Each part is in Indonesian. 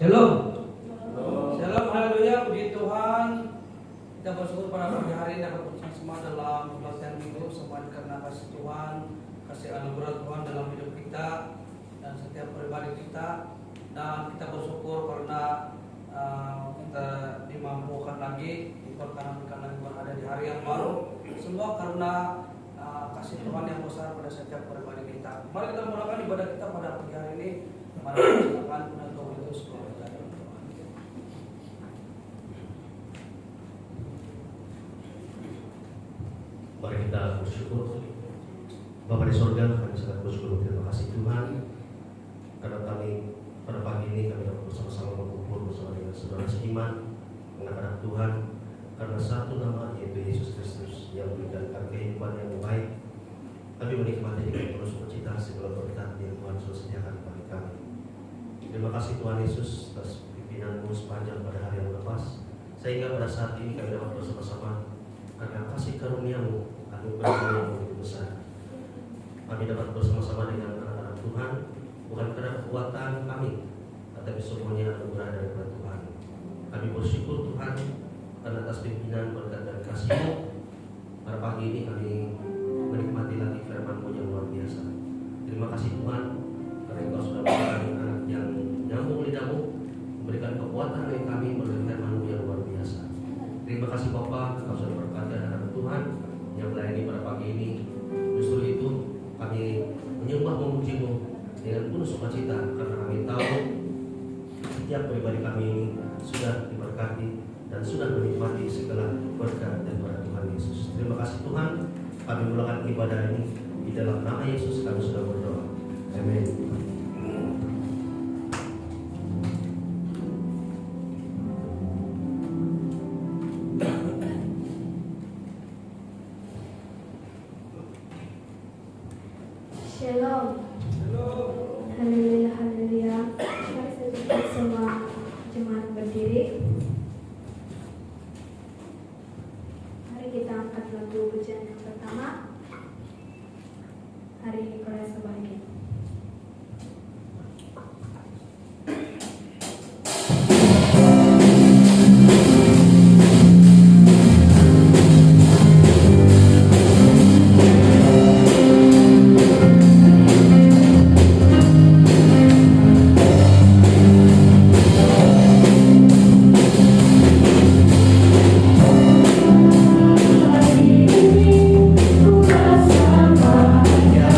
Shalom. Shalom, haleluya, puji Tuhan. Kita bersyukur pada pagi hari ini dapat bersama dalam pembelajaran minggu semua karena kasih Tuhan, kasih anugerah Tuhan dalam hidup kita dan setiap pribadi kita. Dan kita bersyukur karena kita dimampukan lagi, diperkenankan lagi berada di hari yang baru. Semua karena kasih Tuhan yang besar pada setiap pribadi kita. Mari kita mulakan ibadah kita pada pagi hari ini. Mari kita silakan untuk itu sekolah. Mari kita bersyukur. Bapa di surga, kami sangat bersyukur. Terima kasih Tuhan karena kami pada pagi ini kami dapat bersama-sama berkumpul bersama dengan saudara seiman, anak-anak Tuhan, karena satu nama yaitu Yesus Kristus yang memberikan kehidupan yang baik. Kami menikmati dengan penuh sukacita segala berkat yang Tuhan sudah sediakan bagi kami. Terima kasih Tuhan Yesus atas pimpinanmu sepanjang pada hari yang lepas, sehingga pada saat ini kami dapat bersama-sama karena kasih karuniamu, anugerah yang begitu besar. Kami dapat bersama-sama dengan anak-anak Tuhan, bukan karena kekuatan kami, tetapi semuanya anugerah daripada Tuhan. Kami bersyukur Tuhan karena atas pimpinan, berkat dan kasih-Mu. Pada pagi ini kami menikmati lagi firman-Mu yang luar biasa. Terima kasih Tuhan karena Engkau sudah memberikan anak yang nyambung lidahmu, memberikan kekuatan bagi kami melalui firman-Mu yang luar biasa. Terima kasih Bapa, Engkau sudah berkati anak-anak Tuhan yang melayani pada pagi ini. Justru itu kami menyembah memuji-Mu dengan penuh sukacita karena kami tahu setiap pribadi kami ini sudah diberkati dan sudah menikmati segala berkat daripada Tuhan Yesus. Terima kasih Tuhan, kami mulakan ibadah ini di dalam nama Yesus kami sudah berdoa. Amin. Shalom. Haleluya, haleluya. Mari kita semua jemaat berdiri. Mari kita angkat lagu pujian yang pertama. Hari ini Korea sebagian. Ku rasa bahagia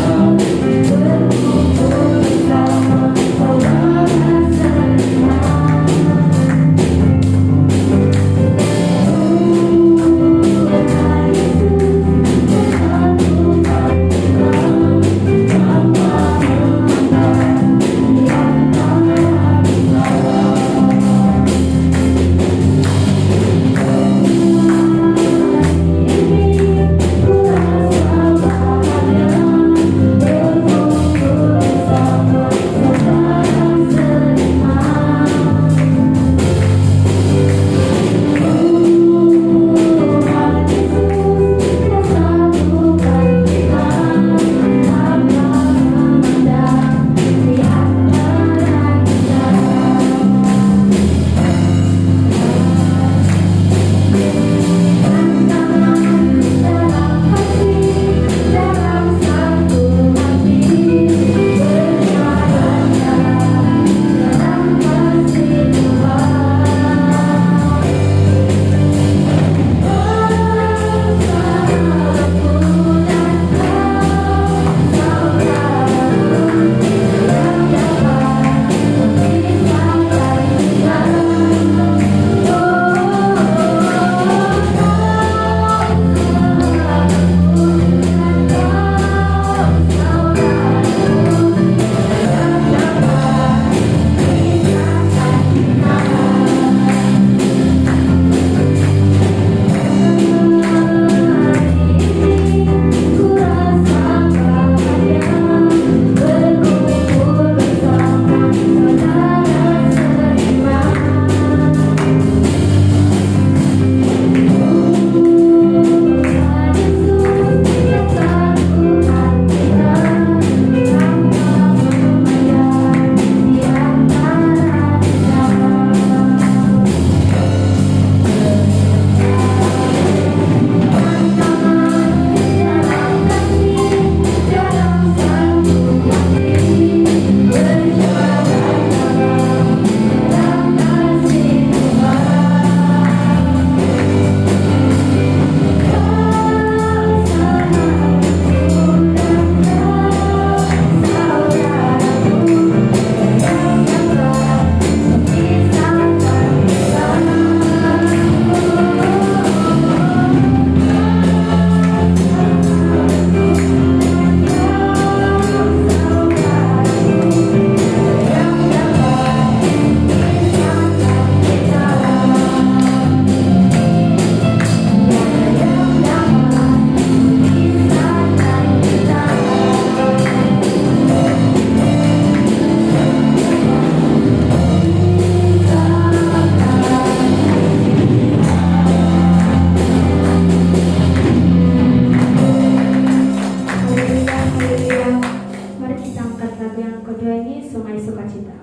sukacita.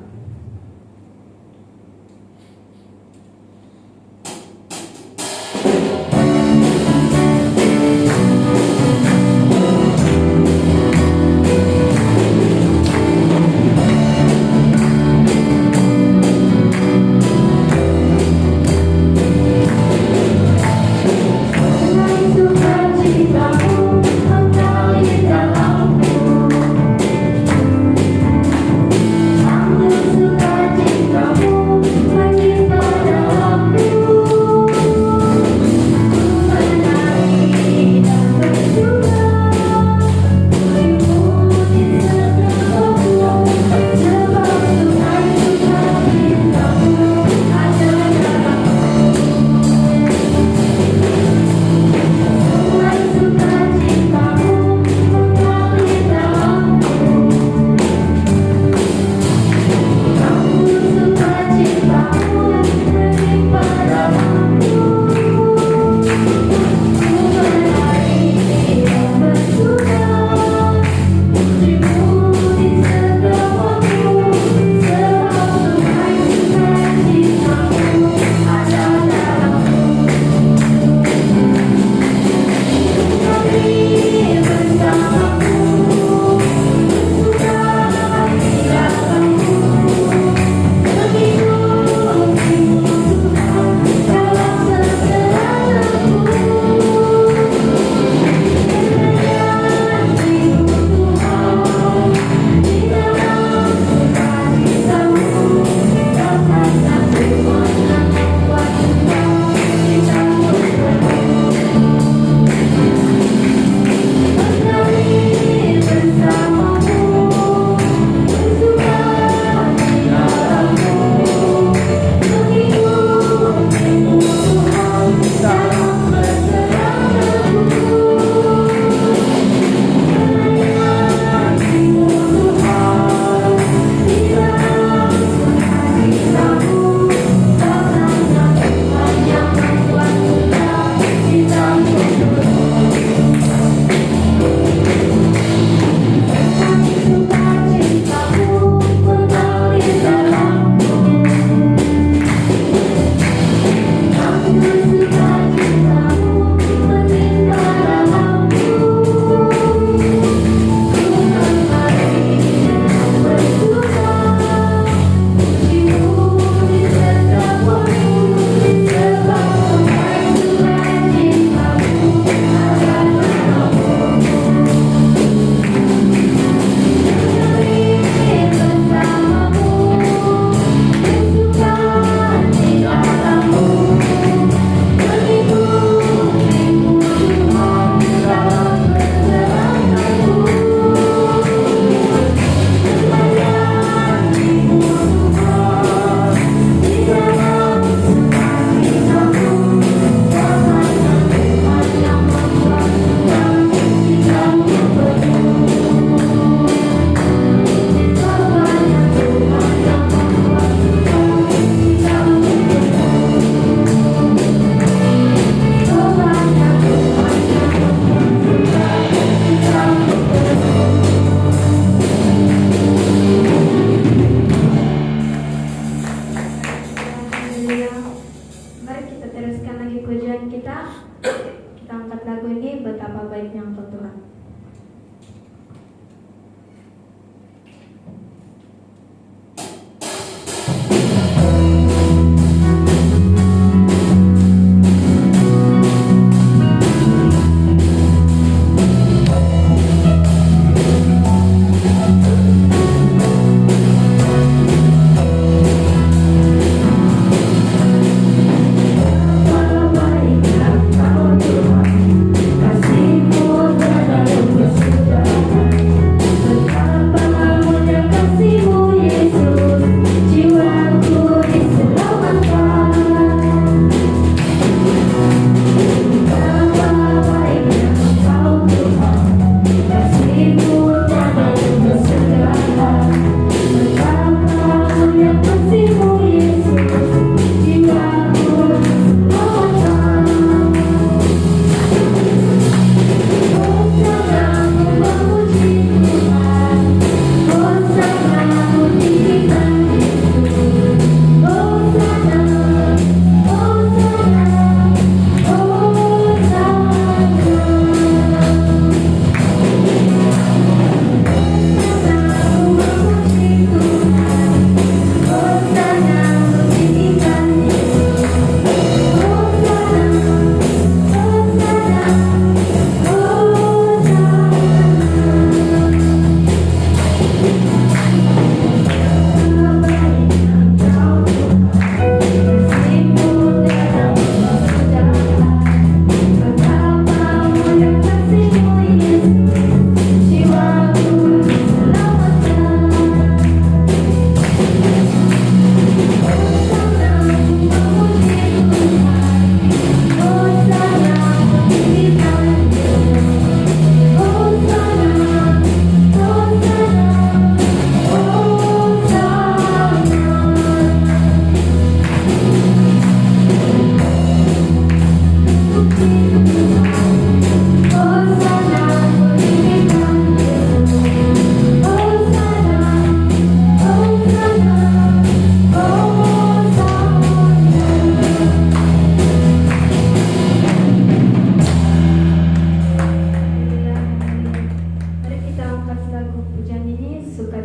Sukacitamu mengalir dalamku.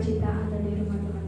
sukacita ada di rumah Tuhan.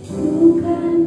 Bukan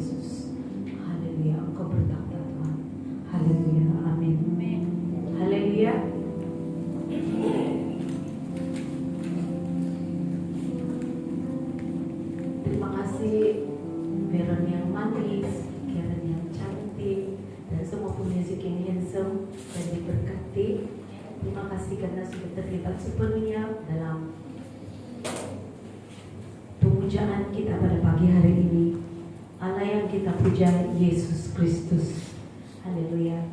Yesus. Haleluya, Engkau bertakhta Tuhan. Haleluya, amin. Haleluya. Terima kasih Baron yang manis, Karen yang cantik, dan semua pemusik yang handsome dan diberkati. Terima kasih karena sudah terlibat sepenuhnya dalam pemujaan kita pada pagi hari ini. Allah yang kita puja, Yesus Kristus. Haleluya.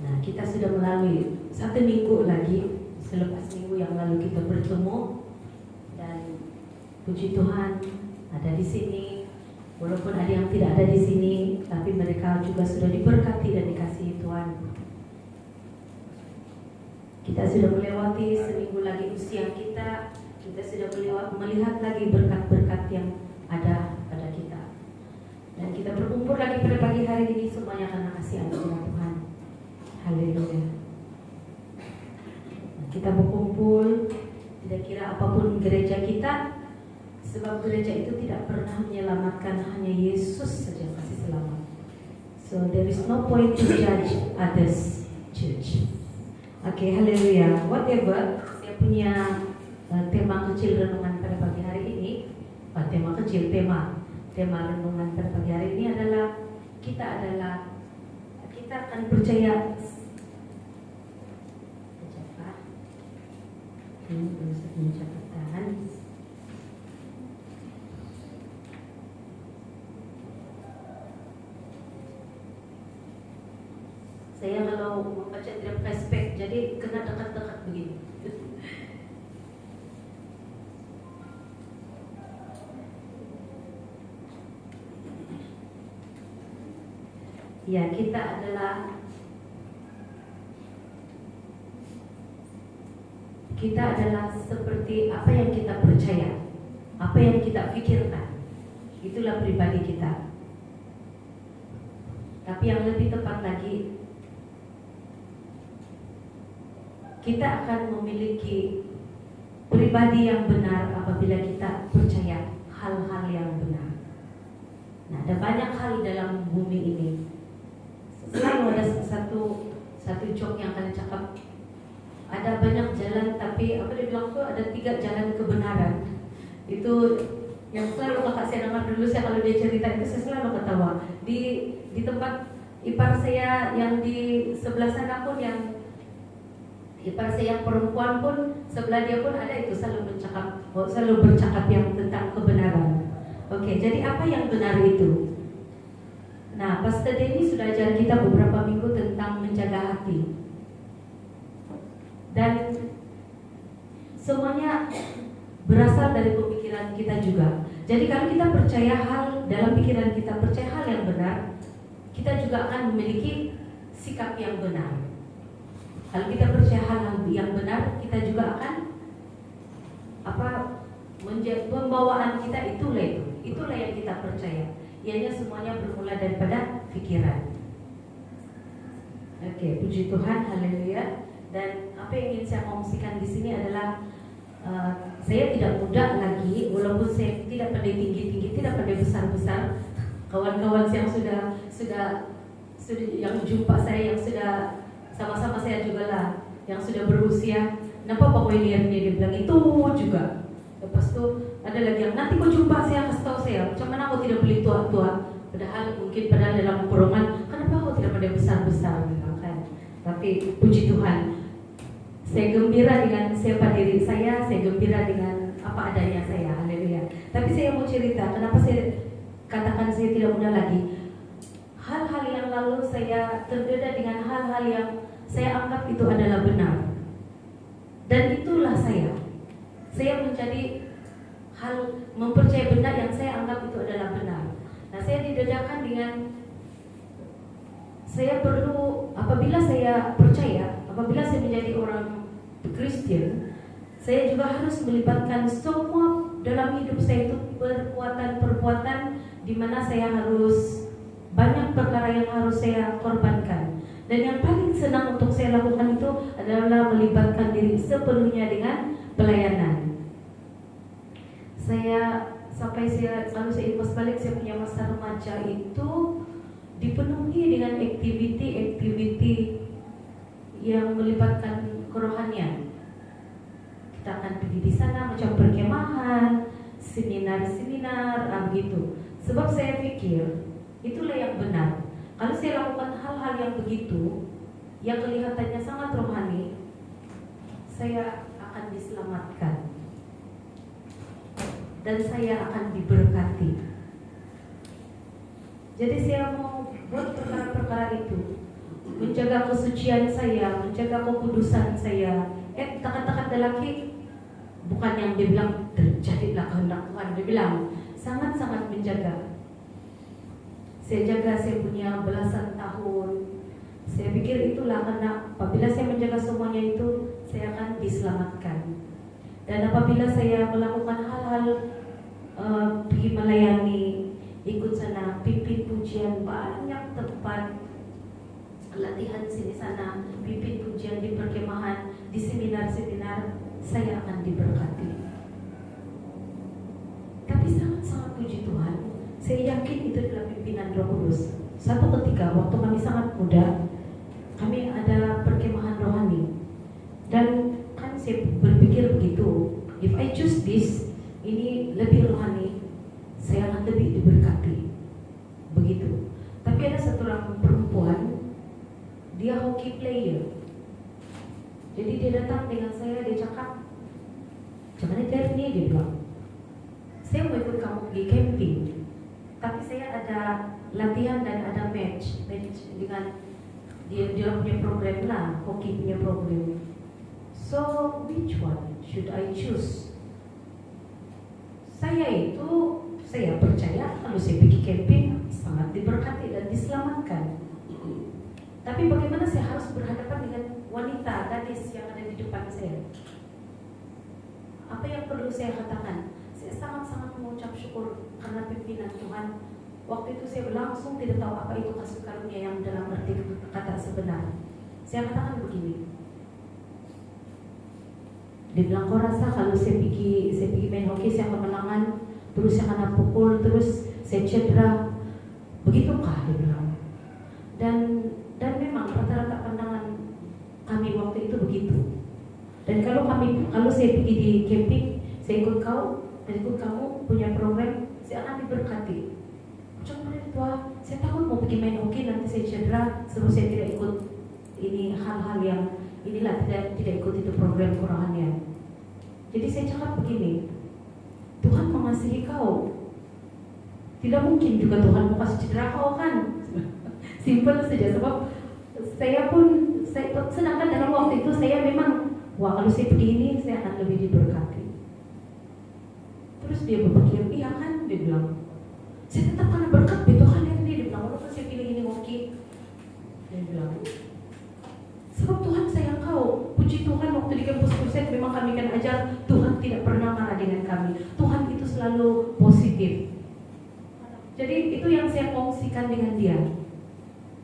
Nah, kita sudah melalui 1 minggu lagi selepas minggu yang lalu kita bertemu, dan puji Tuhan ada di sini. Walaupun ada yang tidak ada di sini, tapi mereka juga sudah diberkati dan dikasihi Tuhan. Kita sudah melewati seminggu lagi usia kita sudah melihat lagi berkat-berkat yang ada pada kita. Dan kita berkumpul lagi pada pagi hari ini semuanya karena kasih anugerah Tuhan. Haleluya. Kita berkumpul, tidak kira apapun gereja kita, sebab gereja itu tidak pernah menyelamatkan, hanya Yesus saja kasih selamat. So there is no point to judge others church. Oke, haleluya. Whatever, saya punya tema kecil renungan pada pagi hari ini. Tema renungan pada pagi hari ini adalah kita akan percaya. Ini belum saya catatan. Saya kalau membaca tidak pakai spek, jadi kena dekat-dekat begini. Ya, kita adalah seperti apa yang kita percaya, apa yang kita pikirkan. Itulah pribadi kita. Tapi yang lebih tepat lagi, kita akan memiliki pribadi yang benar apabila kita percaya hal-hal yang benar. Nah, ada banyak hal dalam bumi ini. Selalu ada satu joke yang akan cakap, ada banyak jalan tapi apa dia bilang tuh ada 3 jalan kebenaran. Itu yang selalu kakak saya dengar dulu, saya kalau dia cerita itu saya selalu ketawa. Di tempat ipar saya yang di sebelah sana pun, yang ipar saya yang perempuan pun sebelah dia pun ada itu selalu bercakap yang tentang kebenaran. Oke, jadi apa yang benar itu? Nah, Pastor Denny sudah ajar kita beberapa minggu tentang menjaga hati. Dan semuanya berasal dari pemikiran kita juga. Jadi kalau kita percaya hal dalam pikiran kita, percaya hal yang benar, kita juga akan memiliki sikap yang benar. Kalau kita percaya hal yang benar, kita juga akan pembawaan kita itulah yang kita percaya. Ianya semuanya bermula daripada pikiran. Oke, puji Tuhan, haleluya. Dan apa yang ingin saya kongsikan di sini adalah saya tidak muda lagi, walaupun saya tidak pandai tinggi-tinggi, tidak pandai besar-besar. Kawan-kawan yang sudah yang jumpa saya, yang sudah sama-sama saya juga lah, yang sudah berusia, kenapa Pak William dia bilang itu juga. Lepas itu ada lagi yang nanti kau jumpa saya, kasih tahu saya, macam mana aku tidak beli tua-tua. Padahal dalam kurungan, kenapa aku tidak pada besar-besar gitu kan. Tapi puji Tuhan, saya gembira dengan siapa diri saya gembira dengan apa adanya saya, haleluya. Tapi saya mau cerita, kenapa saya katakan saya tidak muda lagi. Hal-hal yang lalu saya terdedah dengan hal-hal yang saya anggap itu adalah benar. Dan itulah saya menjadi mempercayai benar yang saya anggap itu adalah benar. Nah, saya didedahkan dengan saya perlu, apabila saya percaya, apabila saya menjadi orang Kristen, saya juga harus melibatkan semua dalam hidup saya itu perbuatan-perbuatan di mana saya harus banyak perkara yang harus saya korbankan. Dan yang paling senang untuk saya lakukan itu adalah melibatkan diri sepenuhnya dengan pelayanan. Saya sampai kalau saya pas balik saya punya masa remaja itu dipenuhi dengan aktiviti yang melibatkan kerohanian. Kita akan pergi di sana macam perkemahan, seminar-seminar, begitu. Sebab saya pikir itulah yang benar. Kalau saya lakukan hal-hal yang begitu, yang kelihatannya sangat rohani, saya akan diselamatkan dan saya akan diberkati. Jadi saya mau buat perkara-perkara itu, menjaga kesucian saya, menjaga kekudusan saya. Kata-kata lelaki bukan yang dia bilang terjadilah kehendak Tuhan, dia bilang sangat-sangat menjaga. Saya jaga, saya punya belasan tahun. Saya pikir itulah karena apabila saya menjaga semuanya itu, saya akan diselamatkan. Dan apabila saya melakukan hal-hal pergi melayani, ikut sana, pimpin pujian, banyak tempat latihan sini sana, pimpin pujian di perkemahan, di seminar-seminar, saya akan diberkati. Tapi sangat-sangat puji Tuhan, saya yakin itu adalah pimpinan Roh Kudus. Satu ketika waktu kami sangat muda, kami ada perkemahan rohani, dan kan saya berpikir begitu, if I choose this, ini lebih rohani, saya akan lebih diberkati, begitu. Tapi ada satu orang perempuan, dia hoki player. Jadi dia datang dengan saya, dia cakap, "Jangan dari ini," dia bilang, "saya mau ikut kamu pergi camping, tapi saya ada latihan dan ada match dengan dia punya program lah, hoki punya program. So which one should I choose?" Saya percaya kalau saya pergi camping sangat diberkati dan diselamatkan. Tapi bagaimana saya harus berhadapan dengan wanita, gadis yang ada di depan saya? Apa yang perlu saya katakan? Saya sangat-sangat mengucap syukur karena pimpinan Tuhan. Waktu itu saya langsung tidak tahu apa itu kasih karunia yang dalam arti kata sebenar. Saya katakan begini. Dia bilang, "Kau rasa kalau saya pergi main hoki, saya kemenangan, terus saya kena pukul, terus saya cedera, begitukah?" Dia bilang. Dan memang rata-rata pandangan kami waktu itu begitu. Dan kalau saya pergi di camping, saya ikut kamu punya program, saya akan diberkati. Cuma tua, saya takut mau pergi main hoki nanti saya cedera, sebab saya tidak ikut ini hal-hal yang inilah, tidak ikut itu program kerohanian. Jadi saya cakap begini, Tuhan mengasihi kau, tidak mungkin juga Tuhan mau kasih cedera kau kan. Simpel saja, sebab sedangkan dalam waktu itu saya memang, wah kalau saya pergi ini saya akan lebih diberkati. Terus dia berpikir, iya kan, dia bilang, saya tetap karena berkat Tuhan ya, dia bilang, walaupun saya pilih ini hoki, dia bilang, sebab Tuhan sayang kau. Puji Tuhan, waktu di kampus Kurset memang kami kan ajar, Tuhan tidak pernah marah dengan kami. Tuhan itu selalu positif. Jadi itu yang saya kongsikan dengan dia.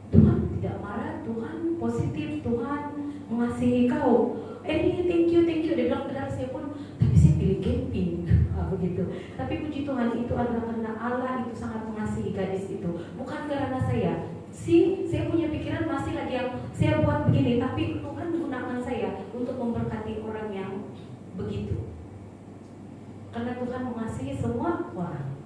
Tuhan tidak marah, Tuhan positif, Tuhan mengasihi kau. Thank you. Dia bilang, padahal saya pun, tapi saya pilih camping, begitu. Tapi puji Tuhan itu adalah karena Allah itu sangat mengasihi gadis itu, bukan karena saya. Saya punya pikiran masih lagi yang saya buat begini, tapi Tuhan menggunakan saya untuk memberkati orang yang begitu. Karena Tuhan mengasihi semua orang.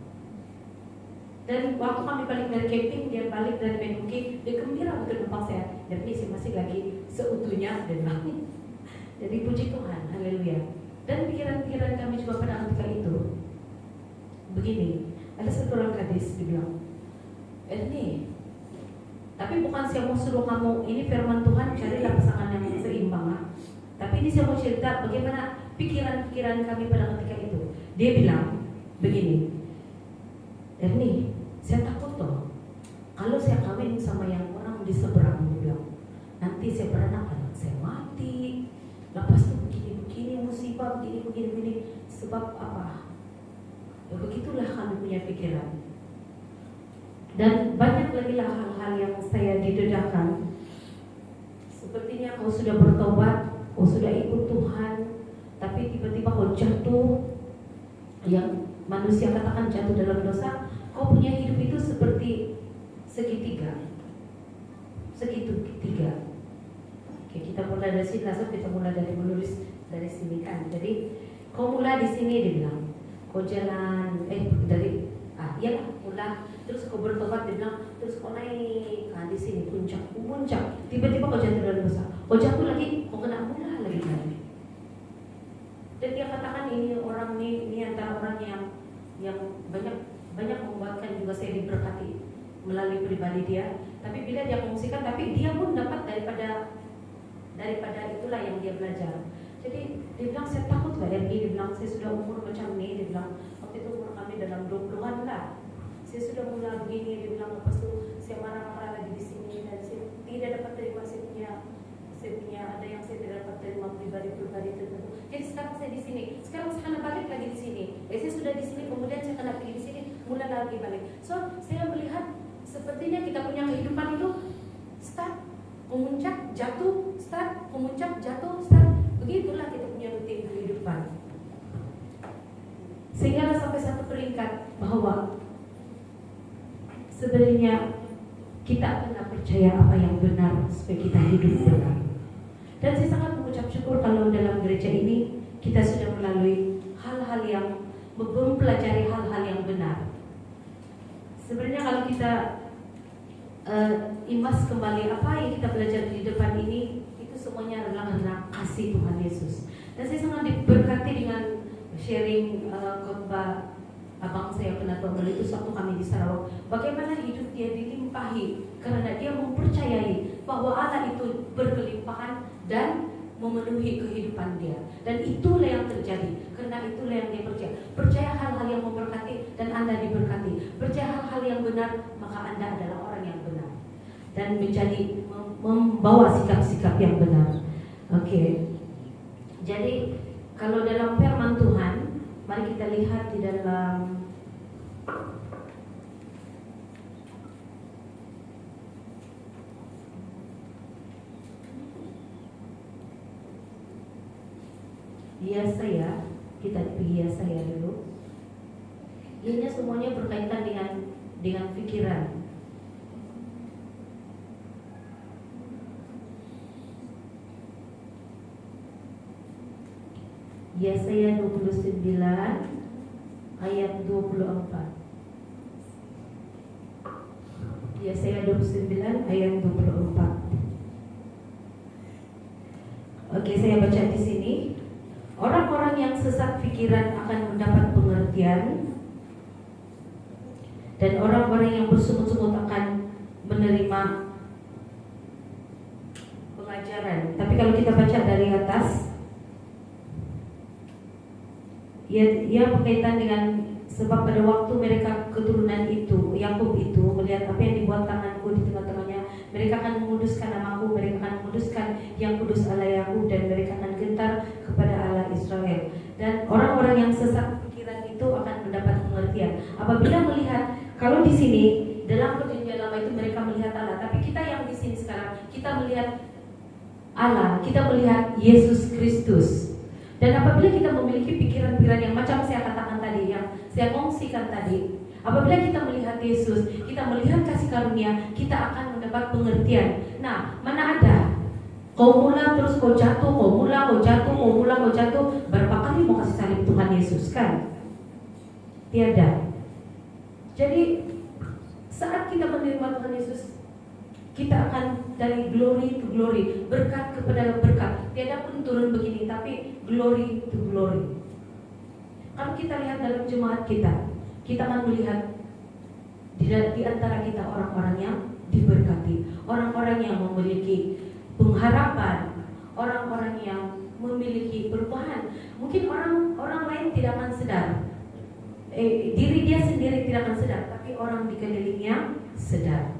Dan waktu kami balik dari camping, dia balik dari Menuki, dia gembira untuk numpang saya. Dan ini saya masih lagi seutuhnya dan bangun. Jadi puji Tuhan, haleluya. Dan pikiran-pikiran kami juga pada ketika itu begini, ada satu orang gadis dibilang, "Ini, tapi bukan saya mau suruh kamu, ini firman Tuhan, carilah pasangan yang seimbang. Tapi ini saya mau cerita bagaimana pikiran-pikiran kami pada ketika itu." Dia bilang begini, "Erni, saya takut toh kalau saya kawin sama yang orang di seberang," dia bilang, "nanti saya beranak anak saya mati, lepas itu begini musibah, begini. Sebab apa?" Ya begitulah kami punya pikiran. Dan banyak lagi lah hal-hal yang saya didedahkan. Sepertinya kau sudah bertobat, kau sudah ikut Tuhan, tapi tiba-tiba kau jatuh yang manusia katakan jatuh dalam dosa, kau punya hidup itu seperti segitiga. Oke, kita mulai dari sini, langsung kita mulai dari menulis dari sini kan. Jadi kau mulai di sini dibilang, kau jalan, mulai, terus kau bertobat dibilang, terus kau naik, di sini puncak, tiba-tiba kau jatuh dalam dosa, kau jatuh lagi, kau kena mulai lagi. Dan dia katakan ini orang ini antara orang yang banyak membuatkan juga saya diberkati melalui pribadi dia. Tapi bila dia mengungsikan, tapi dia pun dapat daripada itulah yang dia belajar. Jadi dia bilang saya takut lah dia bilang saya sudah umur macam ini, dia bilang waktu itu umur kami dalam 20-an lah. Saya sudah mulai begini, dia bilang lepas itu saya marah-marah lagi di sini dan saya tidak dapat terima saya punya ada yang saya tidak dapat terima pribadi tertentu. Jadi sekarang saya di sini, sekarang saya kena balik lagi di sini. Saya sudah di sini, kemudian saya kena pergi di sini, mulai lagi balik. So saya melihat sepertinya kita punya kehidupan itu start, memuncak, jatuh, start, memuncak, jatuh, start. Begitulah kita punya rutin kehidupan. Sehingga sampai satu peringkat bahwa sebenarnya kita kena percaya apa yang benar supaya kita hidup benar. Dan saya sangat mengucap syukur kalau dalam gereja ini kita sudah melalui hal-hal yang mempelajari hal-hal yang benar. Sebenarnya kalau kita imbas kembali apa yang kita belajar di depan ini, itu semuanya adalah karena kasih Tuhan Yesus. Dan saya sangat diberkati dengan sharing khotbah abang saya penatua itu waktu kami di Sarawak. Bagaimana hidup dia dilimpahi karena dia mempercayai bahwa Allah itu berkelimpahan dan memenuhi kehidupan dia. Dan itulah yang terjadi. Karena itulah yang dia percaya. Percaya hal-hal yang memberkati dan Anda diberkati. Percaya hal-hal yang benar, maka Anda adalah orang yang benar. Dan menjadi membawa sikap-sikap yang benar. Oke. Jadi kalau dalam firman Tuhan, mari kita lihat di dalam Yesaya, kita pergi Yesaya dulu. Ini semuanya berkaitan dengan pikiran. Yesaya 29 ayat 24. Yesaya 29 ayat 24. Oke, saya baca di sini. Orang-orang yang sesat pikiran akan mendapat pengertian, dan orang-orang yang bersungut-sungut akan menerima pengajaran. Tapi kalau kita baca dari atas, ia berkaitan dengan sebab pada waktu mereka keturunan itu, Yakub itu melihat apa yang dibuat tanganku di tengah-tengahnya, mereka akan menguduskan namaku, mereka akan menguduskan yang kudus Allah Yakub, dan mereka akan gentar kepada Allah Israel. Dan orang-orang yang sesat pikiran itu akan mendapat pengertian. Apabila melihat, kalau di sini dalam perjanjian lama itu mereka melihat Allah, tapi kita yang di sini sekarang kita melihat Allah, kita melihat Yesus Kristus. Dan apabila kita memiliki pikiran-pikiran yang macam saya katakan tadi, yang saya kongsikan tadi, apabila kita melihat Yesus, kita melihat kasih karunia, kita akan mendapat pengertian. Nah, mana ada kau mula terus kau jatuh, kau mula kau jatuh, kau mula kau jatuh. Berapa kali mau kasih salib Tuhan Yesus kan? Tiada. Jadi saat kita menerima Tuhan Yesus, kita akan dari glory to glory, berkat kepada berkat. Tiada pun turun begini, tapi glory to glory. Kalau kita lihat dalam jemaat kita akan melihat di antara kita orang-orang yang diberkati, orang-orang yang memiliki pengharapan, orang-orang yang memiliki perubahan. Mungkin orang lain tidak akan sadar, diri dia sendiri tidak akan sadar, tapi orang di kelilingnya sadar.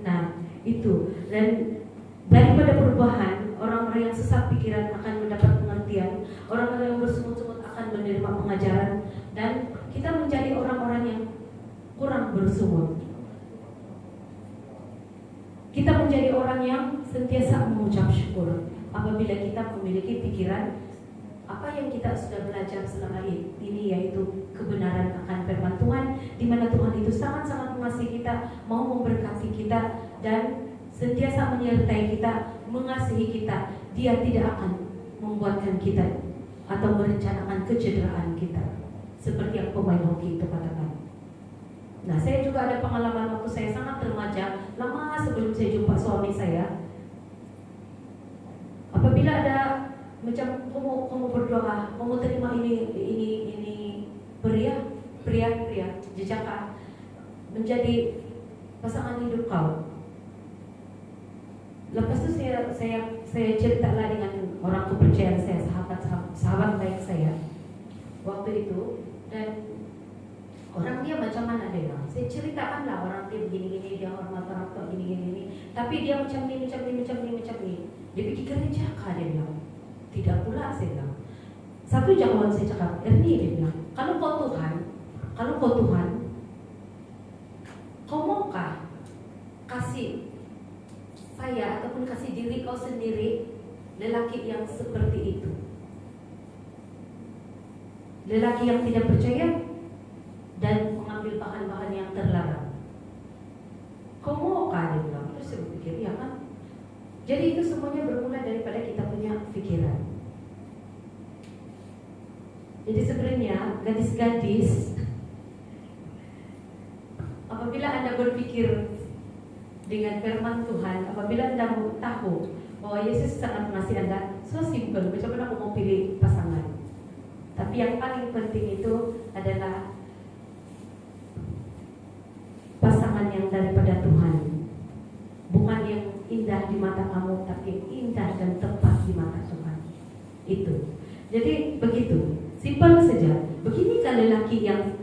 Nah, itu. Dan daripada perubahan, orang-orang yang sesat pikiran akan mendapat pengertian, orang-orang yang bersungut-sungut akan menerima pengajaran, dan kita menjadi orang-orang yang kurang bersungut. Kita menjadi orang yang sentiasa mengucap syukur apabila kita memiliki pikiran apa yang kita sudah belajar selama ini, yaitu kebenaran akan firman Tuhan, di mana Tuhan itu sangat-sangat mengasihi kita, mau memberkati kita, dan sentiasa menyertai kita, mengasihi kita. Dia tidak akan membuatkan kita atau merencanakan kecederaan kita, seperti yang pemain hoki itu katakan. Nah, saya juga ada pengalaman waktu saya sangat remaja, lama sebelum saya jumpa suami saya. Apabila ada macam kamu berdoa, kamu terima ini pria jejaka menjadi pasangan hidup kau. Lepas itu saya ceritalah dengan orang kepercayaan saya, sahabat baik saya waktu itu, dan orang dia macam mana dia bilang. Saya ceritakanlah orang dia begini-gini, dia hormat orang tua gini-gini, tapi dia macam ni. Dia pergi gereja kah, dia bilang. Tidak pula, saya bilang. Satu jawaban saya cakap, Ernie, dia bilang, kalau kau Tuhan, kau maukah kasih saya ataupun kasih diri kau sendiri lelaki yang seperti itu? Lelaki yang tidak percaya dan mengambil bahan-bahan yang terlarang. Kau maukah, dia bilang. Terus saya berpikir, ya kan? Jadi itu semuanya bermula daripada kita punya pikiran. Jadi sebenarnya gadis-gadis, apabila Anda berpikir dengan firman Tuhan, apabila Anda mau tahu bahwa Yesus sangat mengasihi Anda, so simple, macam mana aku mau pilih pasangan. Tapi yang paling penting itu adalah pasangan yang daripada Tuhan, bukan yang indah di mata kamu, tapi indah dan tepat di mata Tuhan. Itu. Jadi begitu, simpel saja. Begini kan lelaki yang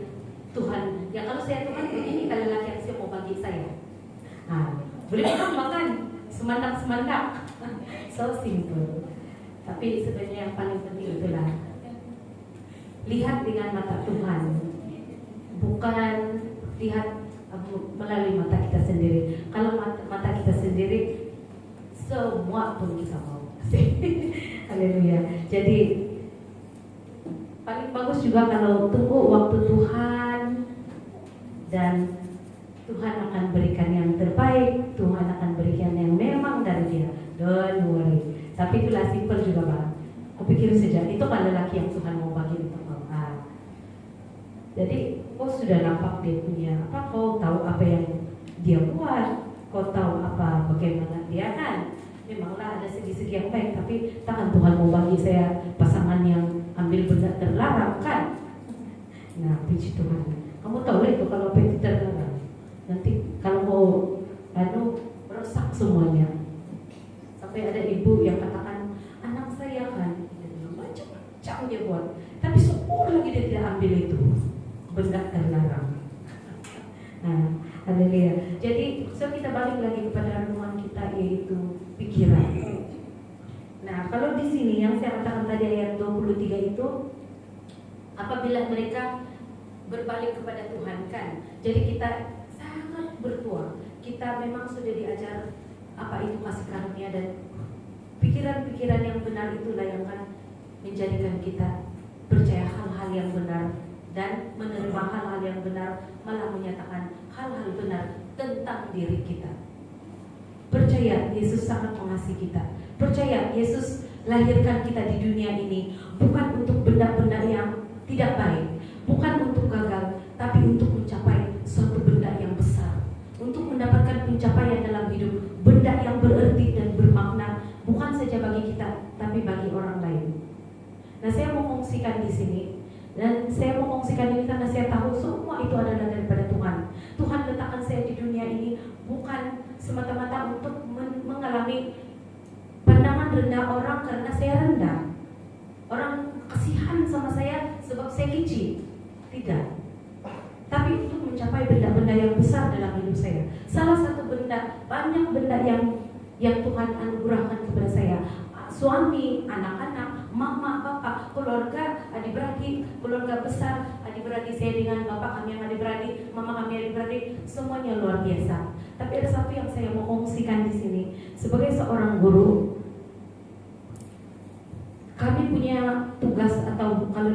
Tuhan, ya kalau saya Tuhan, begini kan lelaki yang saya mau bagi saya. Boleh makan semandak. So simple. Tapi sebenarnya yang paling penting itulah lihat dengan mata Tuhan, bukan lihat melalui mata kita sendiri. Kalau mata kita sendiri, semua pun kita mau. Haleluya. Jadi paling bagus juga kalau tunggu waktu Tuhan, dan Tuhan akan berikan yang terbaik. Tuhan akan berikan yang memang dari Dia. Don't worry. Tapi itulah simple juga, Bang. Kupikir saja, itu kan lelaki yang Tuhan mau bagi untuk kau. Jadi kau sudah nampak dia punya apa, kau tahu apa yang dia buat, kau tahu apa bagaimana dia kan. Memanglah ada segi-segi yang baik, tapi takkan Tuhan mau bagi saya pasangan yang ambil benda terlarang kan. Nah, puji Tuhan. Kamu tahu lah itu kalau itu terlarang, nanti kalau mau merusak semuanya. Sampai ada ibu yang katakan, anak saya kan macam-macam dia buat, tapi syukur lagi dia tidak ambil itu benda terlarang. Nah, haleluya. Jadi, kita balik lagi kepada renungan kita, yaitu pikiran. Nah, kalau di sini yang saya katakan tadi ayat 23 itu, apabila mereka berbalik kepada Tuhan kan, jadi kita sangat bertuah. Kita memang sudah diajar apa itu kasih karunia, dan pikiran-pikiran yang benar itulah yang akan menjadikan kita percaya hal-hal yang benar dan menerima hal-hal yang benar, malah menyatakan hal-hal benar tentang diri kita. Percaya Yesus sangat mengasihi kita. Percaya Yesus lahirkan kita di dunia ini bukan untuk benda-benda yang tidak baik, bukan untuk gagal, tapi untuk mencapai suatu benda yang besar, untuk mendapatkan pencapaian dalam hidup, benda yang berarti dan bermakna, bukan saja bagi kita, tapi bagi orang lain. Nah, saya mau kongsikan di sini. Dan saya mau kongsikan ini karena saya tahu semua itu adalah daripada Tuhan. Tuhan letakkan saya di dunia ini bukan semata-mata untuk mengalami pandangan rendah orang karena saya rendah. Orang kasihan sama saya sebab saya kecil. Tidak. Tapi untuk mencapai benda-benda yang besar dalam hidup saya. Salah satu benda, banyak benda yang Tuhan anugerahkan kepada saya. Suami, anak-anak, mama, bapak, keluarga, adik-beradik, keluarga besar, adik-beradik saya dengan bapak kami yang adik-beradik, mama kami adik-beradik, semuanya luar biasa. Tapi ada satu yang saya mau kongsikan di sini. Sebagai seorang guru, kami punya tugas, atau kalau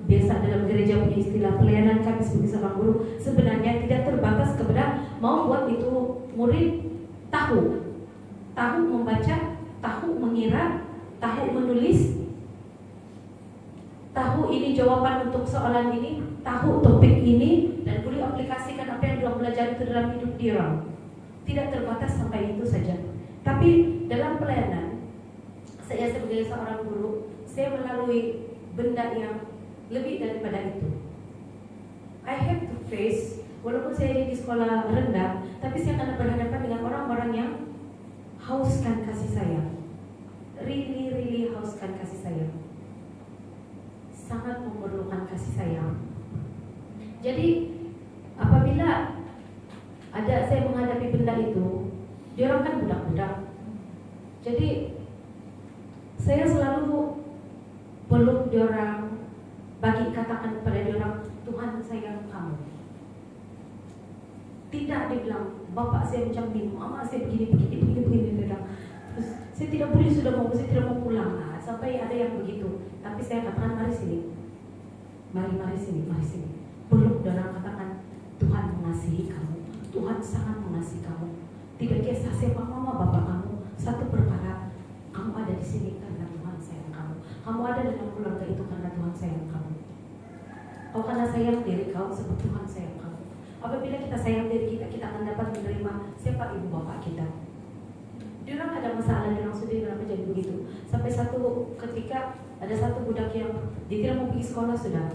biasa dalam gereja punya istilah pelayanan kami sebagai seorang guru, sebenarnya tidak terbatas kepada mau buat itu murid tahu membaca, tahu mengira, tahu menulis, tahu ini jawaban untuk soalan ini, tahu topik ini, dan boleh aplikasikan apa yang dia belajar itu dalam hidup dia. Tidak terbatas sampai itu saja. Tapi dalam pelayanan, saya sebagai seorang guru, saya melalui benda yang lebih daripada itu. I have to face, walaupun saya di sekolah rendah, tapi saya akan berhadapan dengan orang-orang yang hauskan kasih sayang. Really hauskan kasih sayang. Sangat memerlukan kasih sayang. Jadi apabila saya menghadapi benda itu, dia orang kan budak-budak. Jadi saya selalu peluk dia orang, bagi katakan kepada dia orang, Tuhan sayang kamu. Tidak dibilang, bapak saya macam ni, mama saya begini. Terus saya tidak boleh saya tidak mau pulang. Nah, sampai ada yang begitu. Tapi saya katakan, mari sini. Mari sini. Peluk dia orang, katakan, Tuhan mengasihi kamu. Tuhan sangat mengasihi kamu. Tidak kisah siapa mama bapak kamu. Satu perkara, kamu ada di sini karena Tuhan sayang kamu. Kamu ada dalam keluarga itu karena Tuhan sayang kamu. Kau karena sayang diri kau sebab Tuhan sayang kamu. Apabila kita sayang diri kita, kita akan dapat menerima siapa ibu bapak kita. Dia orang ada masalah, dia orang sudah kenapa jadi begitu. Sampai satu ketika ada satu budak yang dia tidak mau pergi sekolah sudah.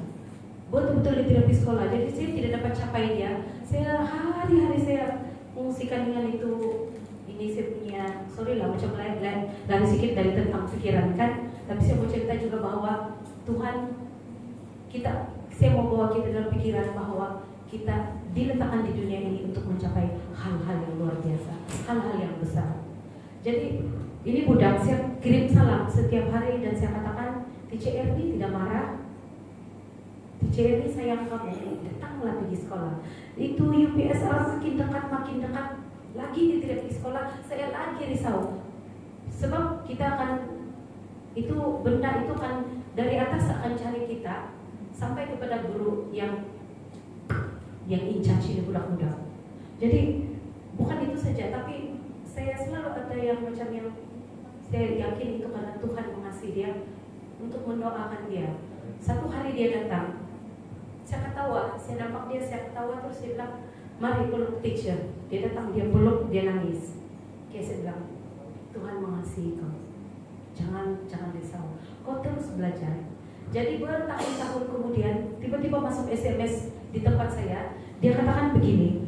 Betul-betul dia tidak pergi sekolah. Jadi saya tidak dapat capai dia. Saya hari-hari saya mengungsikan dengan itu. Ini saya punya, sorry lah macam lari sedikit dari tentang pikiran kan. Tapi saya mau cerita juga bahwa Tuhan saya mau bawa kita dalam pikiran bahwa kita diletakkan di dunia ini untuk mencapai hal-hal yang luar biasa, hal-hal yang besar. Jadi ini budak, saya kirim salam setiap hari dan saya katakan, Teacher Erni tidak marah, Teacher Erni sayang kamu, datanglah pergi sekolah. Itu UPSR makin dekat, lagi dia tidak pergi sekolah, saya lagi risau. Sebab kita akan, itu benda itu kan dari atas akan cari kita sampai kepada guru yang in charge ini budak-budak. Jadi bukan itu saja, tapi saya selalu ada yang macam yang saya yakin itu karena Tuhan mengasihi dia untuk mendoakan dia. Satu hari dia datang, saya ketawa, saya nampak dia, saya ketawa terus dia bilang, mari peluk teacher. Dia datang, dia peluk, dia nangis. Oke, saya bilang, Tuhan mengasihi kau. Jangan risau. Kau terus belajar. Jadi bertahun-tahun kemudian tiba-tiba masuk SMS di tempat saya. Dia katakan begini,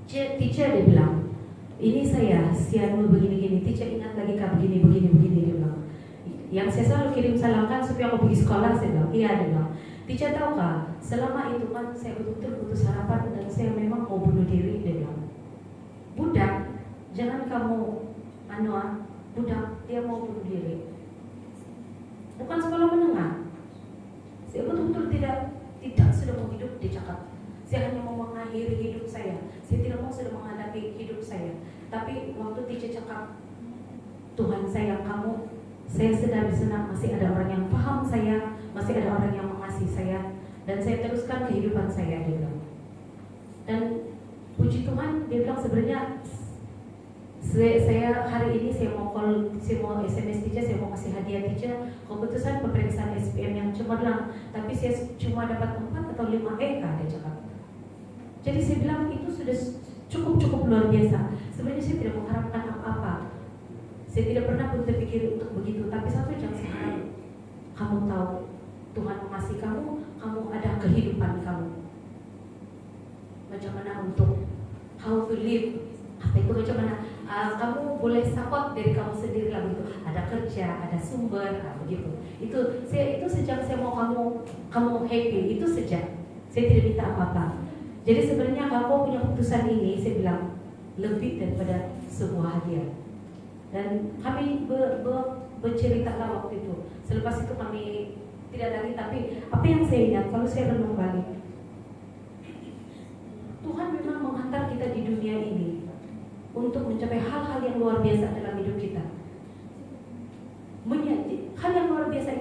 teacher, dia bilang, ini saya Sianul begini-gini. Teacher ingat lagi kak begini dia bilang. Yang saya selalu kirim salam kan supaya aku pergi sekolah. Saya bilang, iya dia bilang. Teacher tahu kak, selama itu kan saya betul-betul putus harapan dan saya memang mau bunuh diri. Dia bilang, budak, jangan kamu budak dia mau bunuh diri. Bukan sekolah menengah. Saya betul-betul tidak sudah mau hidup, dia cakap. Saya hanya mau mengakhiri hidup saya. Saya tidak mau sudah menghadapi hidup saya. Tapi waktu teacher cakap, Tuhan sayang kamu, saya sedar di sana masih ada orang yang paham saya, masih ada orang yang mengasihi saya, dan saya teruskan kehidupan saya, dia bilang. Dan puji Tuhan, dia bilang sebenarnya saya hari ini saya mau SMS teacher, saya mau kasih hadiah teacher. Keputusan pemeriksaan SPM yang cemerlang, tapi saya cuma dapat 4 atau 5 EK, dia cakap. Jadi saya bilang itu sudah cukup luar biasa. Sebenarnya saya tidak mengharapkan apa-apa. Saya tidak pernah pun terpikir untuk begitu. Tapi satu yang saya harap, kamu tahu Tuhan mengasihi kamu ada kehidupan kamu. Macam mana untuk how to live? Apa itu macam mana? Kamu boleh support dari kamu sendiri lah begitu. Ada kerja, ada sumber, begitu. Itu sejak saya mau kamu happy, itu sejak. Saya tidak minta apa-apa. Jadi sebenarnya kalau punya keputusan ini, saya bilang lebih daripada sebuah hadiah. Dan kami bercerita lah waktu itu. Selepas itu kami tidak lagi, tapi apa yang saya ingat kalau saya renung balik, Tuhan memang menghantar kita di dunia ini untuk mencapai hal-hal yang luar biasa dalam hidup kita. Hal yang luar biasa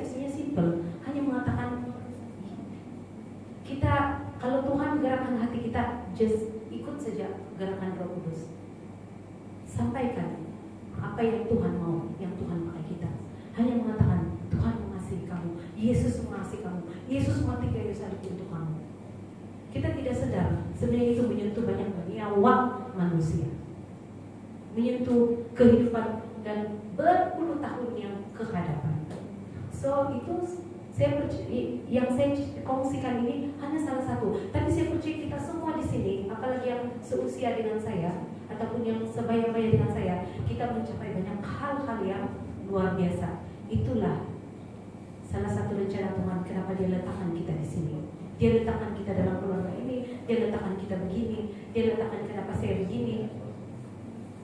just ikut saja gerakan Roh Kudus. Sampaikan apa yang Tuhan mau, yang Tuhan pakai kita. Hanya mengatakan Tuhan mengasihi kamu, Yesus mengasihi kamu, Yesus mati kayu salib untuk kamu. Kita tidak sadar sebenarnya itu menyentuh banyak nyawa manusia, menyentuh kehidupan dan berpuluh tahun yang kehadapan. So itu yang saya kongsikan ini hanya salah satu, tapi saya percaya kita semua di sini, apalagi yang seusia dengan saya ataupun yang sebaya-baya dengan saya, kita mencapai banyak hal-hal yang luar biasa. Itulah salah satu rencana Tuhan kenapa Dia letakkan kita di sini. Dia letakkan kita dalam keluarga ini, Dia letakkan kita begini, Dia letakkan kenapa saya begini.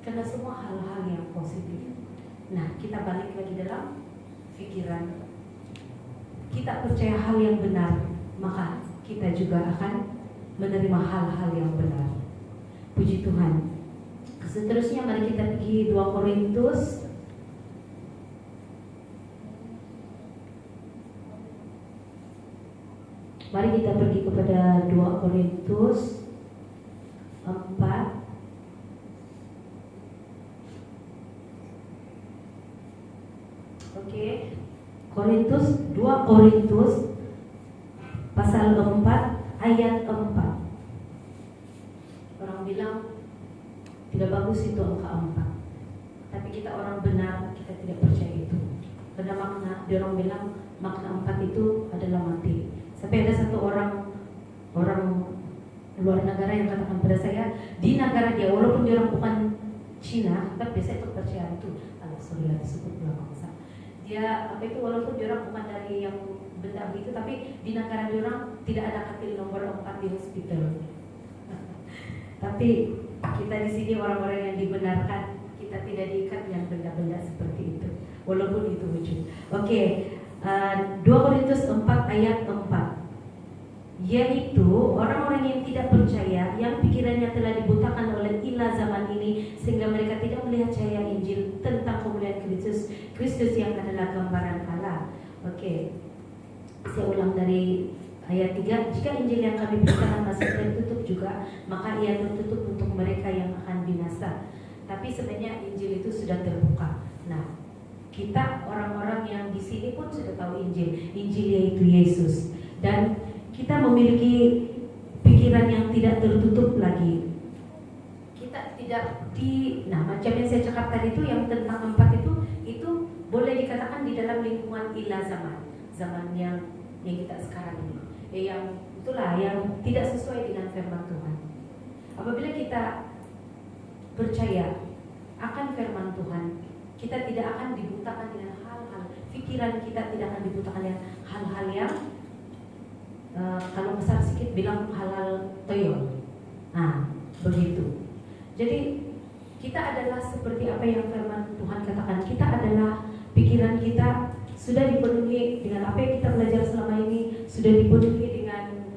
Karena semua hal-hal yang positif. Nah, kita balik lagi dalam pikiran. Kita percaya hal yang benar, maka kita juga akan menerima hal-hal yang benar. Puji Tuhan. Seterusnya mari kita pergi 2 Korintus. Mari kita pergi kepada 2 Korintus 4. Oke. 2 Korintus pasal 4 ayat 4. Orang bilang tidak bagus itu angka 4. Tapi kita orang benar, kita tidak percaya itu. Karena makna, dia orang bilang makna 4 itu adalah mati. Sampai ada satu orang luar negara yang katakan pada saya, di negara dia, walaupun dia orang bukan Cina, tapi saya itu percaya itu. Sorry lah disebut pula bangsa. Dia apa itu walaupun dia orang bukan dari yang benda begitu, tapi di negara dia orang tidak ada katil nomor 4 di hospital. Tapi kita di sini orang-orang yang dibenarkan, kita tidak diikat dengan benda-benda seperti itu, walaupun itu wujud. Oke, 2 Korintus 4 ayat 4. Yaitu orang-orang yang tidak percaya, yang pikirannya telah dibutakan oleh ilah zaman ini, sehingga mereka tidak melihat cahaya Injil tentang kemuliaan Kristus yang adalah gambaran Allah. Oke, saya ulang dari ayat 3. Jika Injil yang kami beritakan masih tertutup juga, maka ia tertutup untuk mereka yang akan binasa. Tapi sebenarnya Injil itu sudah terbuka. Nah, kita orang-orang yang di sini pun sudah tahu Injil. Injil yaitu Yesus. Dan kita memiliki pikiran yang tidak tertutup lagi. Kita tidak macam yang saya cakap tadi itu, yang tentang 4 itu boleh dikatakan di dalam lingkungan ilah zaman yang kita sekarang ini. Yang itulah yang tidak sesuai dengan firman Tuhan. Apabila kita percaya akan firman Tuhan, kita tidak akan dibutakan dengan hal-hal, pikiran kita tidak akan dibutakan dengan hal-hal yang kalau besar sedikit bilang halal toyol. Nah, begitu. Jadi kita adalah seperti apa yang firman Tuhan katakan. Kita adalah pikiran kita sudah dipenuhi dengan apa yang kita belajar selama ini, sudah dipenuhi dengan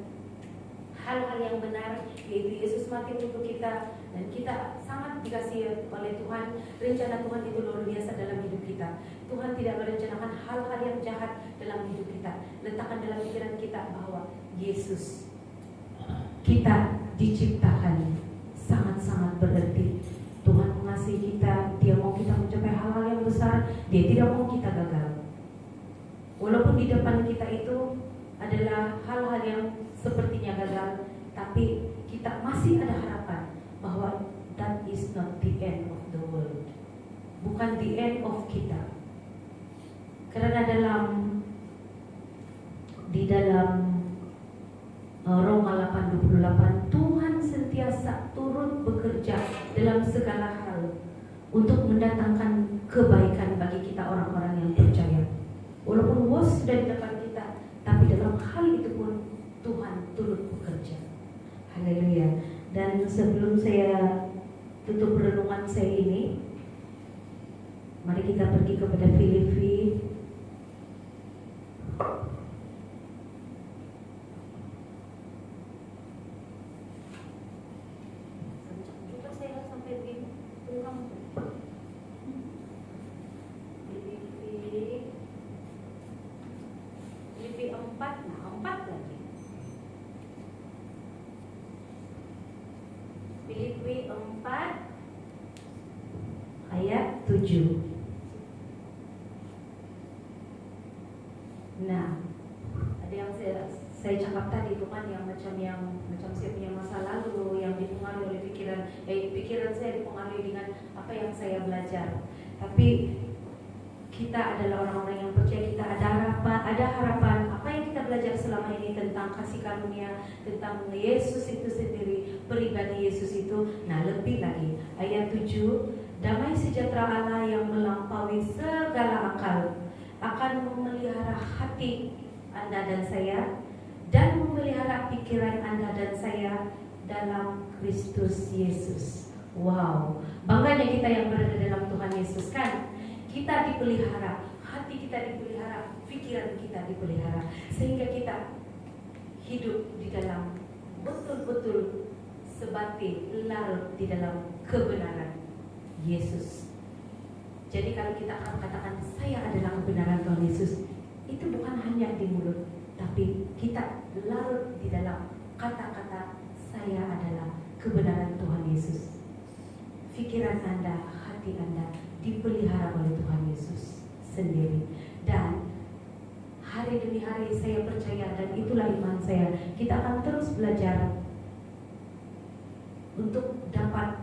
hal-hal yang benar, yaitu Yesus mati untuk kita, dan kita sangat dikasihi oleh Tuhan. Rencana Tuhan itu luar biasa dalam hidup kita. Tuhan tidak merencanakan hal-hal yang jahat dalam hidup kita. Letakkan dalam pikiran kita bahwa Yesus, kita diciptakan sangat-sangat berarti. Tuhan mengasihi kita, Dia mau kita mencapai hal-hal yang besar, Dia tidak mau kita gagal. Walaupun di depan kita itu adalah hal-hal yang sepertinya gagal, tapi kita masih ada harapan bahwa that is not the end of the world. Bukan the end of kita. Karena di dalam Roma 8:28, Tuhan sentiasa turut bekerja dalam segala hal untuk mendatangkan kebaikan bagi kita orang-orang yang percaya. Walaupun was sudah di depan kita, tapi dalam hal itu pun Tuhan turut bekerja. Haleluya. Dan sebelum saya tutup renungan saya ini, mari kita pergi kepada Filipi. Juga saya sampai begini. Filipi 4, nah 4 lagi. Filipi 4 ayat 7. Nah, ada yang saya cakap tadi itu kan yang macam saya punya masa lalu yang dipengaruhi oleh pikiran saya dipengaruhi dengan apa yang saya belajar. Tapi kita adalah orang-orang yang percaya, kita ada harapan. Apa yang kita belajar selama ini tentang kasih karunia, tentang Yesus itu sendiri, pribadi Yesus itu. Nah, lebih lagi ayat 7, damai sejahtera Allah yang melampaui segala akal akan memelihara hati Anda dan saya, dan memelihara pikiran Anda dan saya dalam Kristus Yesus. Wow, bangganya kita yang berada dalam Tuhan Yesus kan. Kita dipelihara, hati kita dipelihara, pikiran kita dipelihara, sehingga kita hidup di dalam betul-betul sebati larut di dalam kebenaran Yesus. Jadi kalau kita akan katakan saya adalah kebenaran Tuhan Yesus, itu bukan hanya di mulut, tapi kita larut di dalam kata-kata saya adalah kebenaran Tuhan Yesus. Pikiran Anda, hati Anda dipelihara oleh Tuhan Yesus sendiri. Dan hari demi hari saya percaya, dan itulah iman saya, kita akan terus belajar untuk dapat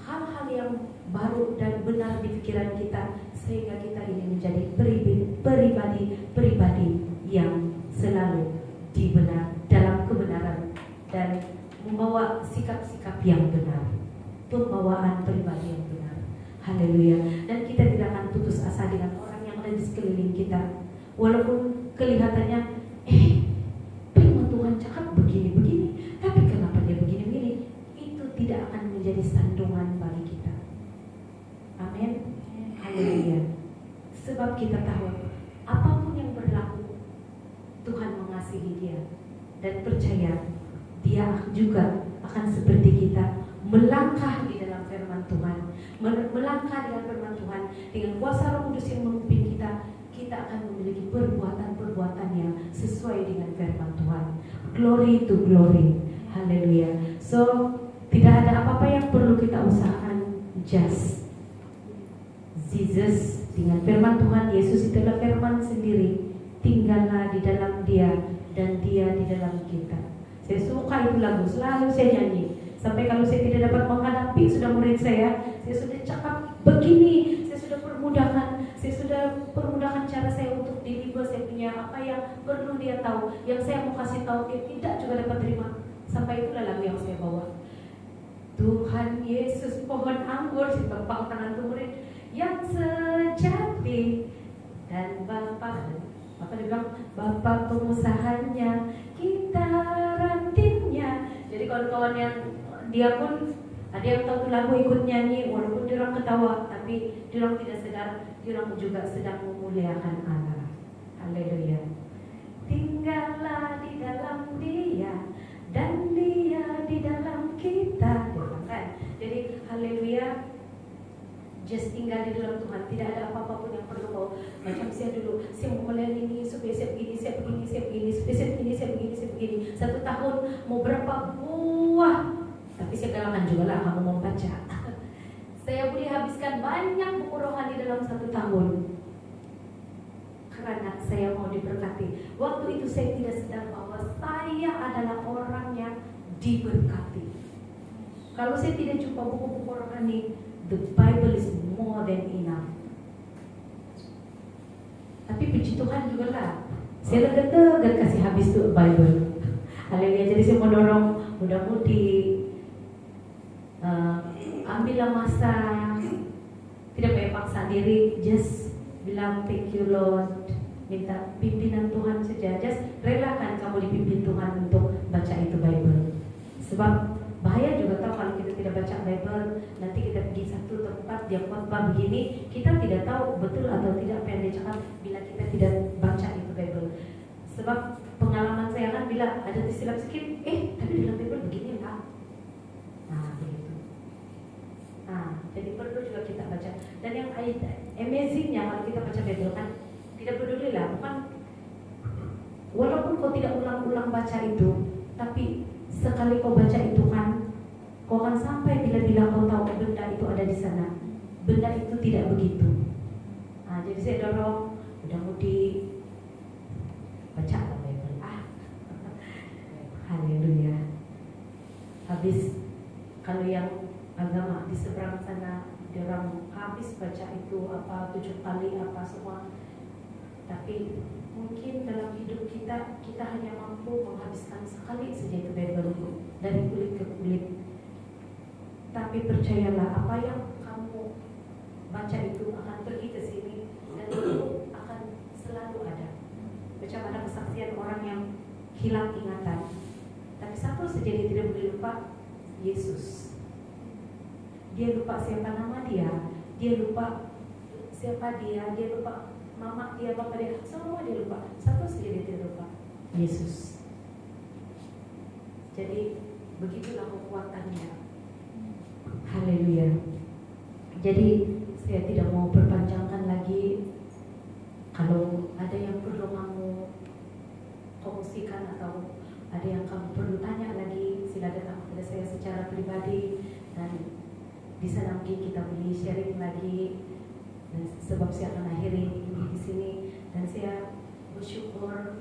hal-hal yang baru dan benar di pikiran kita, sehingga kita ini menjadi pribadi yang selalu dibenar dalam kebenaran dan membawa sikap-sikap yang benar, pembawaan pribadi yang benar. Haleluya. Dan kita tidak akan putus asa dengan orang yang ada di sekeliling kita, walaupun kelihatannya firman Tuhan cakap begini-begini, tapi kenapa dia begini-begini? Itu tidak akan menjadi sandungan bagi kita. Amin. Haleluya. Sebab kita tahu apapun yang berlaku, Tuhan mengasihi dia dan percaya dia juga akan seperti kita, melangkah di dalam firman Tuhan, melangkah dengan firman Tuhan dengan kuasa Roh Kudus yang memimpin kita. Kita akan memiliki perbuatan-perbuatan yang sesuai dengan firman Tuhan. Glory to glory. Haleluya. So tidak ada apa-apa yang perlu kita usahakan, just Jesus. Dengan firman Tuhan, Yesus itu adalah firman sendiri. Tinggallah di dalam dia dan dia di dalam kita. Saya suka itu lagu, selalu saya nyanyi. Sampai kalau saya tidak dapat menghadapi, sudah murid saya sudah cakap begini, saya sudah permudahkan cara saya untuk deliver saya punya apa yang perlu dia tahu, yang saya mau kasih tahu dia tidak juga dapat terima. Sampai itulah lagu yang saya bawa. Tuhan Yesus pohon anggur, si tepang tangan tuh murid yang sejati, dan Bapak dia bilang Bapak pengusahanya, kita rantingnya. Jadi kawan-kawan yang dia pun ada yang tahu lagu ikut nyanyi, walaupun dia orang ketawa, tapi dia orang tidak sadar dia orang juga sedang memuliakan Allah. Haleluya. Tinggallah di dalam dia dan dia di dalam kita. Kan? Jadi haleluya. Just tinggal di dalam Tuhan. Tidak ada apa-apa pun yang perlu kau macam saya dulu. Saya mau melayani ini supaya saya begini, saya begini, saya begini, supaya saya begini, saya begini, saya begini. 1 tahun mau berapa buah? Tapi saya galakkan juga lah kamu mau baca. Saya boleh habiskan banyak buku rohani dalam 1 tahun karena saya mau diberkati. Waktu itu saya tidak sadar bahwa saya adalah orang yang diberkati. Kalau saya tidak jumpa buku-buku rohani, the Bible is more than enough. Tapi puji Tuhan juga lah, saya lega kasih habis tuh Bible. Haleluya. Jadi saya mau dorong mudah-mudi ambillah masa, tidak payah paksa diri, just bilang thank you Lord, minta pimpinan Tuhan saja, just relakan kamu dipimpin Tuhan untuk baca itu Bible. Sebab bahaya juga tahu kalau kita tidak baca Bible, nanti kita pergi satu tempat dia khotbah begini, kita tidak tahu betul atau tidak apa yang dia cakap bila kita tidak baca itu Bible. Sebab pengalaman saya kan bila ada tersilap sedikit, tapi dalam Bible begini lah. Nah begitu. Jadi perlu juga kita baca. Dan yang amazingnya kalau kita baca Bible kan tidak peduli lah, bukan walaupun kau tidak ulang-ulang baca itu, tapi sekali kau baca itu kan, kau akan itu ada di sana. Benda itu tidak begitu. Nah, jadi saya dorong, udah mau dibaca Bible. Haleluya. Habis kalau yang agama di seberang sana, dia orang habis baca itu 7 kali semua. Tapi mungkin dalam hidup kita hanya mampu menghabiskan sekali saja itu Bible dari kulit ke kulit. Tapi percayalah, apa yang kamu baca itu akan pergi ke sini dan itu akan selalu ada. Macam ada kesaksian orang yang hilang ingatan, tapi satu saja dia tidak boleh lupa, Yesus. Dia lupa siapa nama dia lupa siapa dia lupa mama dia, bapak dia, semua dia lupa. Satu saja dia tidak lupa, Yesus. Jadi begitulah kekuatannya. Haleluya. Jadi saya tidak mau perpanjangkan lagi. Kalau ada yang perlu kamu kongsikan atau ada yang kamu perlu tanya lagi, silakan datang kepada saya secara pribadi, dan di sana mungkin kita boleh sharing lagi. Dan sebab saya akan akhiri ini di sini, dan saya bersyukur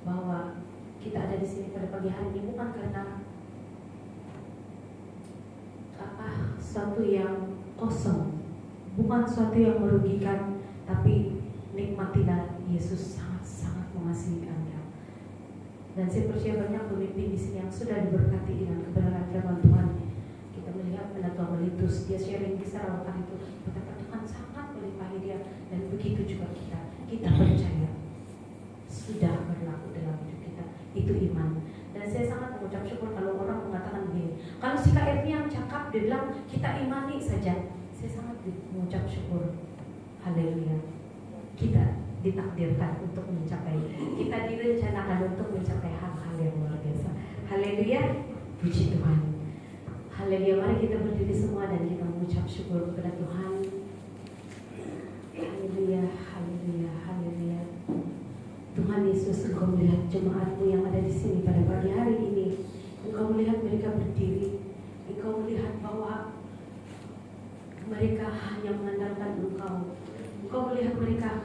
bahwa kita ada di sini pada pagi hari ini bukan karena suatu yang kosong, bukan suatu yang merugikan, tapi nikmatilah Yesus sangat-sangat mengasihi Anda. Dan saya percaya banyak pemimpin di sini yang sudah diberkati dengan kebenaran firman Tuhan. Kita melihat Pendeta Melitus, dia sharing di Sarawak itu, betapa Tuhan sangat melimpahi dia, dan begitu juga kita percaya sudah berlaku dalam hidup kita. Itu iman. Dan saya sangat mengucap syukur kalau orang mengatakan begini, kalau si KRP yang cakap, dia bilang kita imani saja. Saya sangat mengucap syukur. Haleluya. Kita ditakdirkan untuk mencapai, kita direncanakan untuk mencapai hal-hal yang luar biasa. Haleluya. Puji Tuhan. Haleluya. Mari kita berdiri semua dan kita mengucap syukur kepada Tuhan. Haleluya. Haleluya. Haleluya. Tuhan Yesus, Engkau melihat jemaat-Mu yang ada di sini pada pagi hari ini. Engkau melihat mereka berdiri. Engkau melihat bahwa mereka hanya mengandalkan Engkau. Engkau melihat mereka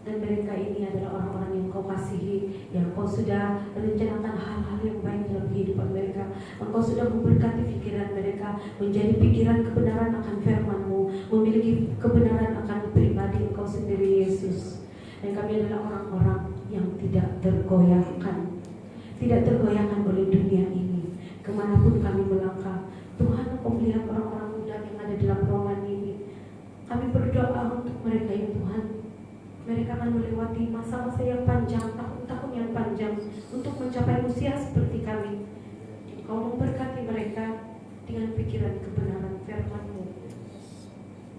dan mereka ini adalah orang-orang yang Engkau kasihi, yang Engkau sudah rencanakan hal-hal yang baik dalam kehidupan mereka. Engkau sudah memberkati pikiran mereka menjadi pikiran kebenaran akan firman-Mu, memiliki kebenaran akan pribadi Engkau sendiri, Yesus. Dan kami adalah orang-orang yang tidak tergoyahkan oleh dunia ini. Kemanapun kami melangkah, Tuhan, Engkau melihat orang-orang muda yang ada dalam ruangan ini. Kami berdoa untuk mereka, ya Tuhan. Mereka akan melewati masa-masa yang panjang, tahun-tahun yang panjang untuk mencapai usia seperti kami. Engkau memberkati mereka dengan pikiran kebenaran firman-Mu,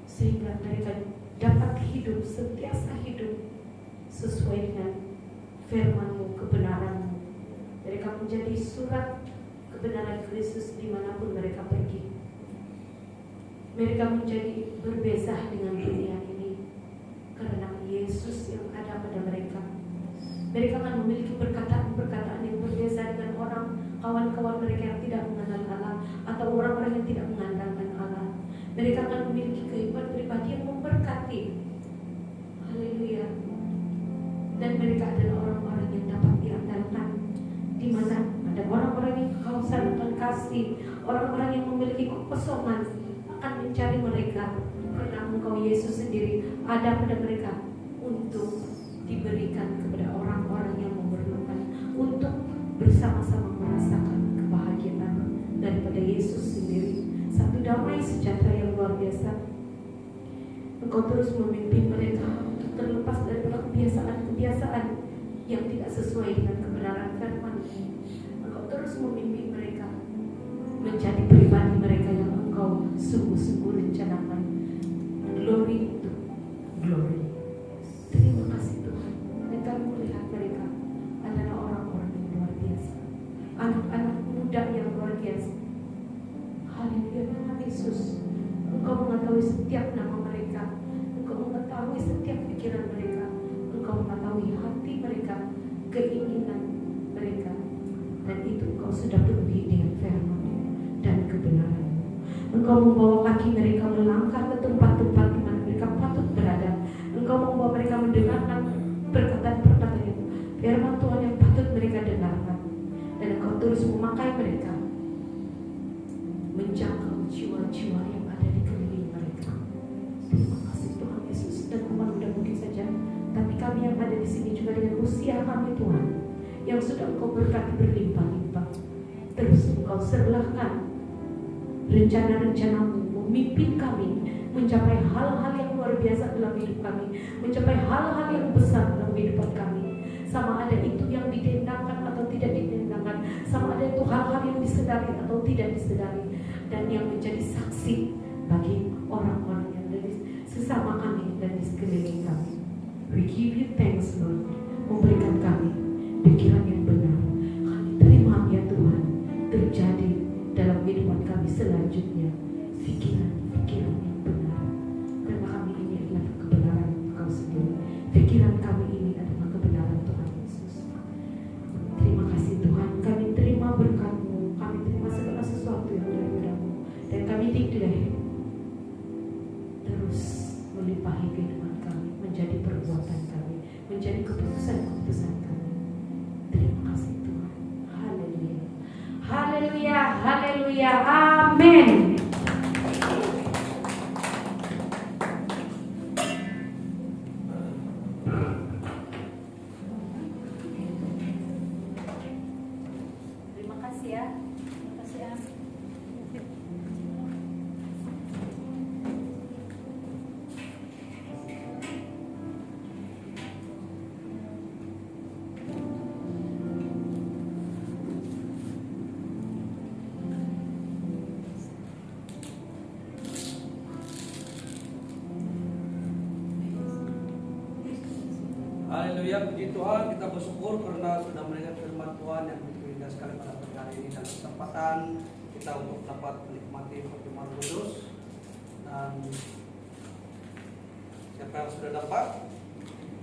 sehingga mereka dapat hidup, sentiasa hidup sesuai dengan firman-Mu, kebenaran-Mu. Mereka menjadi surat kebenaran Kristus dimanapun mereka pergi. Mereka menjadi berbeza dengan dunia ini karena Yesus yang ada pada mereka. Mereka akan memiliki perkataan-perkataan yang berbeza dengan orang kawan-kawan mereka yang tidak mengenal Allah atau orang-orang yang tidak mengandalkan Allah. Mereka akan memiliki kehidupan pribadi yang memberkati. Haleluya. Dan mereka adalah orang-orang yang dapat diandalkan, di mana ada orang-orang yang kehausan akan kasih, orang-orang yang memiliki kekosongan akan mencari mereka, karena Engkau Yesus sendiri ada pada mereka untuk diberikan kepada orang-orang yang memerlukan, untuk bersama-sama merasakan kebahagiaan daripada Yesus sendiri, satu damai sejahtera yang luar biasa. Engkau terus memimpin mereka untuk terlepas daripada kebiasaan-kebiasaan yang tidak sesuai dengan kebenaran firman. Engkau terus memimpin mereka menjadi pribadi mereka yang Engkau sungguh-sungguh rencanakan. Glory untuk glory. Terima kasih Tuhan. Dan kami melihat mereka adalah orang-orang yang luar biasa, anak-anak muda yang luar biasa. Haleluya. Tuhan Yesus, Engkau mengetahui setiap nama mereka, Engkau mengetahui setiap pikiran mereka, Engkau mengetahui hati mereka, keinginan mereka, dan itu Engkau sudah penuhi dengan firman dan kebenaran. Engkau membawa kaki mereka melangkah ke tempat-tempat di mana mereka patut berada. Engkau membawa mereka mendengarkan perkataan-perkataan itu, firman Tuhan yang patut mereka dengarkan. Dan Engkau terus memakai mereka menjangkau jiwa-jiwa yang ada di keliling mereka. Terima kasih Tuhan Yesus. Dan umat udah mungkin saja, tapi kami yang ada di sini juga dengan usia kami Tuhan, yang sudah Engkau berkati berlimpah-limpah, terus Engkau serahkan rencana-rencanamu, memimpin kami mencapai hal-hal yang luar biasa dalam hidup kami, mencapai hal-hal yang besar dalam kehidupan kami. Sama ada itu yang didendangkan atau tidak didendangkan, sama ada itu hal-hal yang disedari atau tidak disedari, dan yang menjadi saksi bagi orang-orang yang ada di sesama kami dan di sekeliling kami. We give you thanks Lord, memberikan kami pikiran yang benar. Kami terima ya Tuhan, terjadi dalam kehidupan kami selanjutnya pikiran-pikiran yang benar, karena kami ini adalah kebenaran Engkau sendiri. Pikiran kami ini adalah kebenaran Tuhan Yesus. Terima kasih Tuhan, kami terima berkat-Mu, kami terima segala sesuatu yang daripada-Mu, dan kami declare terus melimpahi kehidupan kami, menjadi perbuatan kami, menjadi keputusan-keputusan kami. Terima kasih Tuhan. Haleluya. Haleluya, haleluya, amin. Terima kasih ya. Terima kasih ya. Haleluya, puji Tuhan, kita bersyukur karena sudah mendengar firman Tuhan yang begitu indah sekali pada pagi hari ini, dan kesempatan kita untuk dapat menikmati pertemuan kudus. Dan siapa yang sudah dapat,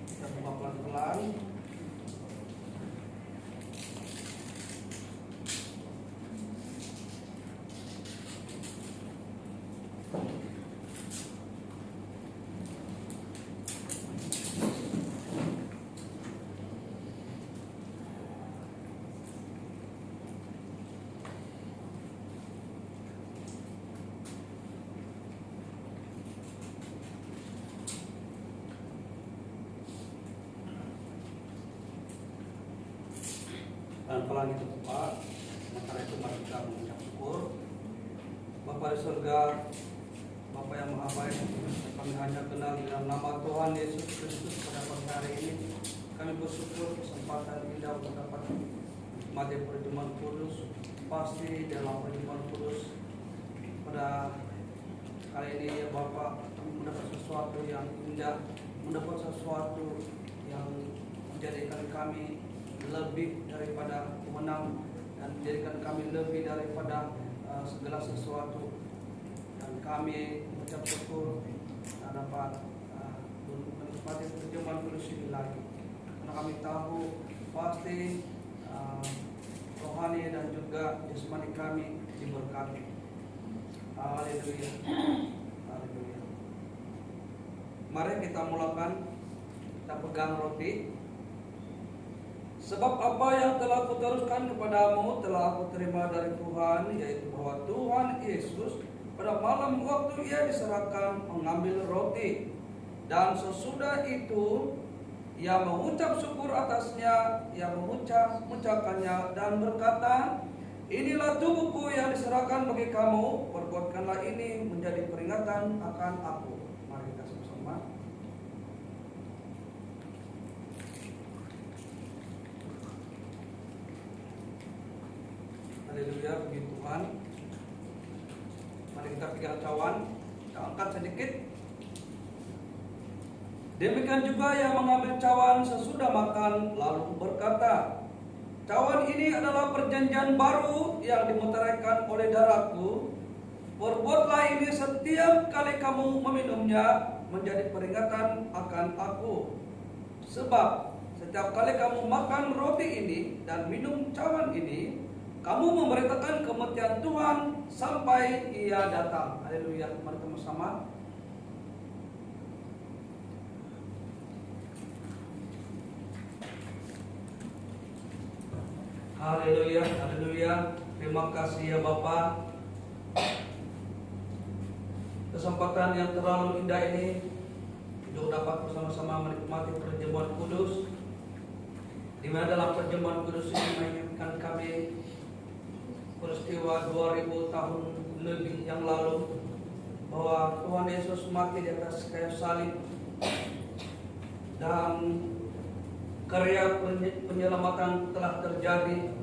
kita buka pelan-pelan. Pelan-pelan itu Bapak. Sementara itu mari kita mengucap syukur. Bapa di surga, Bapa yang maha baik, kami hanya kenal di dalam nama Tuhan Yesus Kristus pada pagi hari ini. Kami bersyukur kesempatan indah untuk dapat menikmati pertemuan kudus. Pasti dalam pertemuan kudus pada kali ini ya Bapa, kami mendapat sesuatu yang indah, mendapat sesuatu yang menjadikan kami lebih daripada pemenang, dan menjadikan kami lebih daripada segala sesuatu. Dan kami mengucap syukur dapat menikmati pertemuan kudus ini lagi, karena kami tahu pasti rohani dan juga jasmani kami diberkati. Haleluya. Haleluya. Mari kita mulakan, kita pegang roti. Sebab apa yang telah kuteruskan kepadamu telah aku terima dari Tuhan, yaitu bahwa Tuhan Yesus pada malam waktu ia diserahkan mengambil roti, dan sesudah itu ia mengucap syukur atasnya, ia mengucapkannya dan berkata, inilah tubuhku yang diserahkan bagi kamu, perbuatkanlah ini menjadi peringatan akan aku. Mari kita sama-sama. Haleluya, puji Tuhan. Mari kita pegang cawan, kita angkat sedikit. Demikian juga yang mengambil cawan sesudah makan, lalu berkata, cawan ini adalah perjanjian baru yang dimeteraikan oleh darahku. Perbuatlah ini setiap kali kamu meminumnya menjadi peringatan akan aku. Sebab setiap kali kamu makan roti ini dan minum cawan ini, Kamu memberitakan kematian Tuhan sampai Ia datang. Haleluya. Mari kita sama. Haleluya, haleluya. Terima kasih ya Bapa. Kesempatan yang terlalu indah ini untuk dapat bersama-sama menikmati perjamuan kudus, di mana dalam perjamuan kudus ini mengingatkan kami peristiwa 2000 tahun lebih yang lalu, bahwa Tuhan Yesus mati di atas kayu salib, dan karya penyelamatan telah terjadi,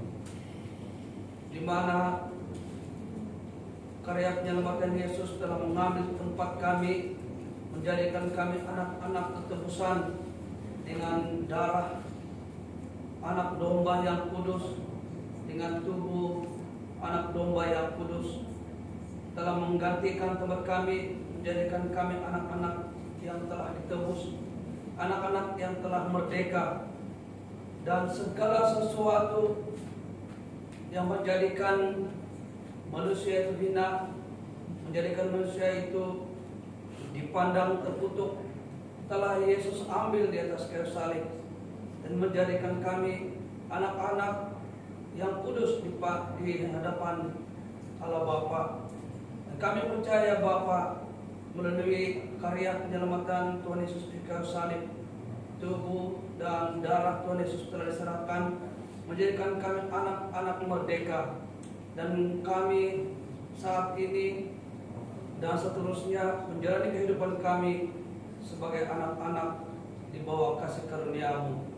di mana karya penyelamatan Yesus telah mengambil tempat kami, menjadikan kami anak-anak ketebusan dengan darah anak domba yang kudus, dengan tubuh anak domba yang kudus, telah menggantikan tempat kami, menjadikan kami anak-anak yang telah ditebus, anak-anak yang telah merdeka, dan segala sesuatu yang menjadikan manusia itu hina, menjadikan manusia itu dipandang terkutuk, telah Yesus ambil di atas kayu salib dan menjadikan kami anak-anak yang kudus di hadapan Allah Bapa. Dan kami percaya Bapa, melalui karya penyelamatan Tuhan Yesus di kayu salib, tubuh dan darah Tuhan Yesus telah diserahkan, menjadikan kami anak-anak merdeka, dan kami saat ini dan seterusnya menjalani kehidupan kami sebagai anak-anak di bawah kasih karunia-Mu.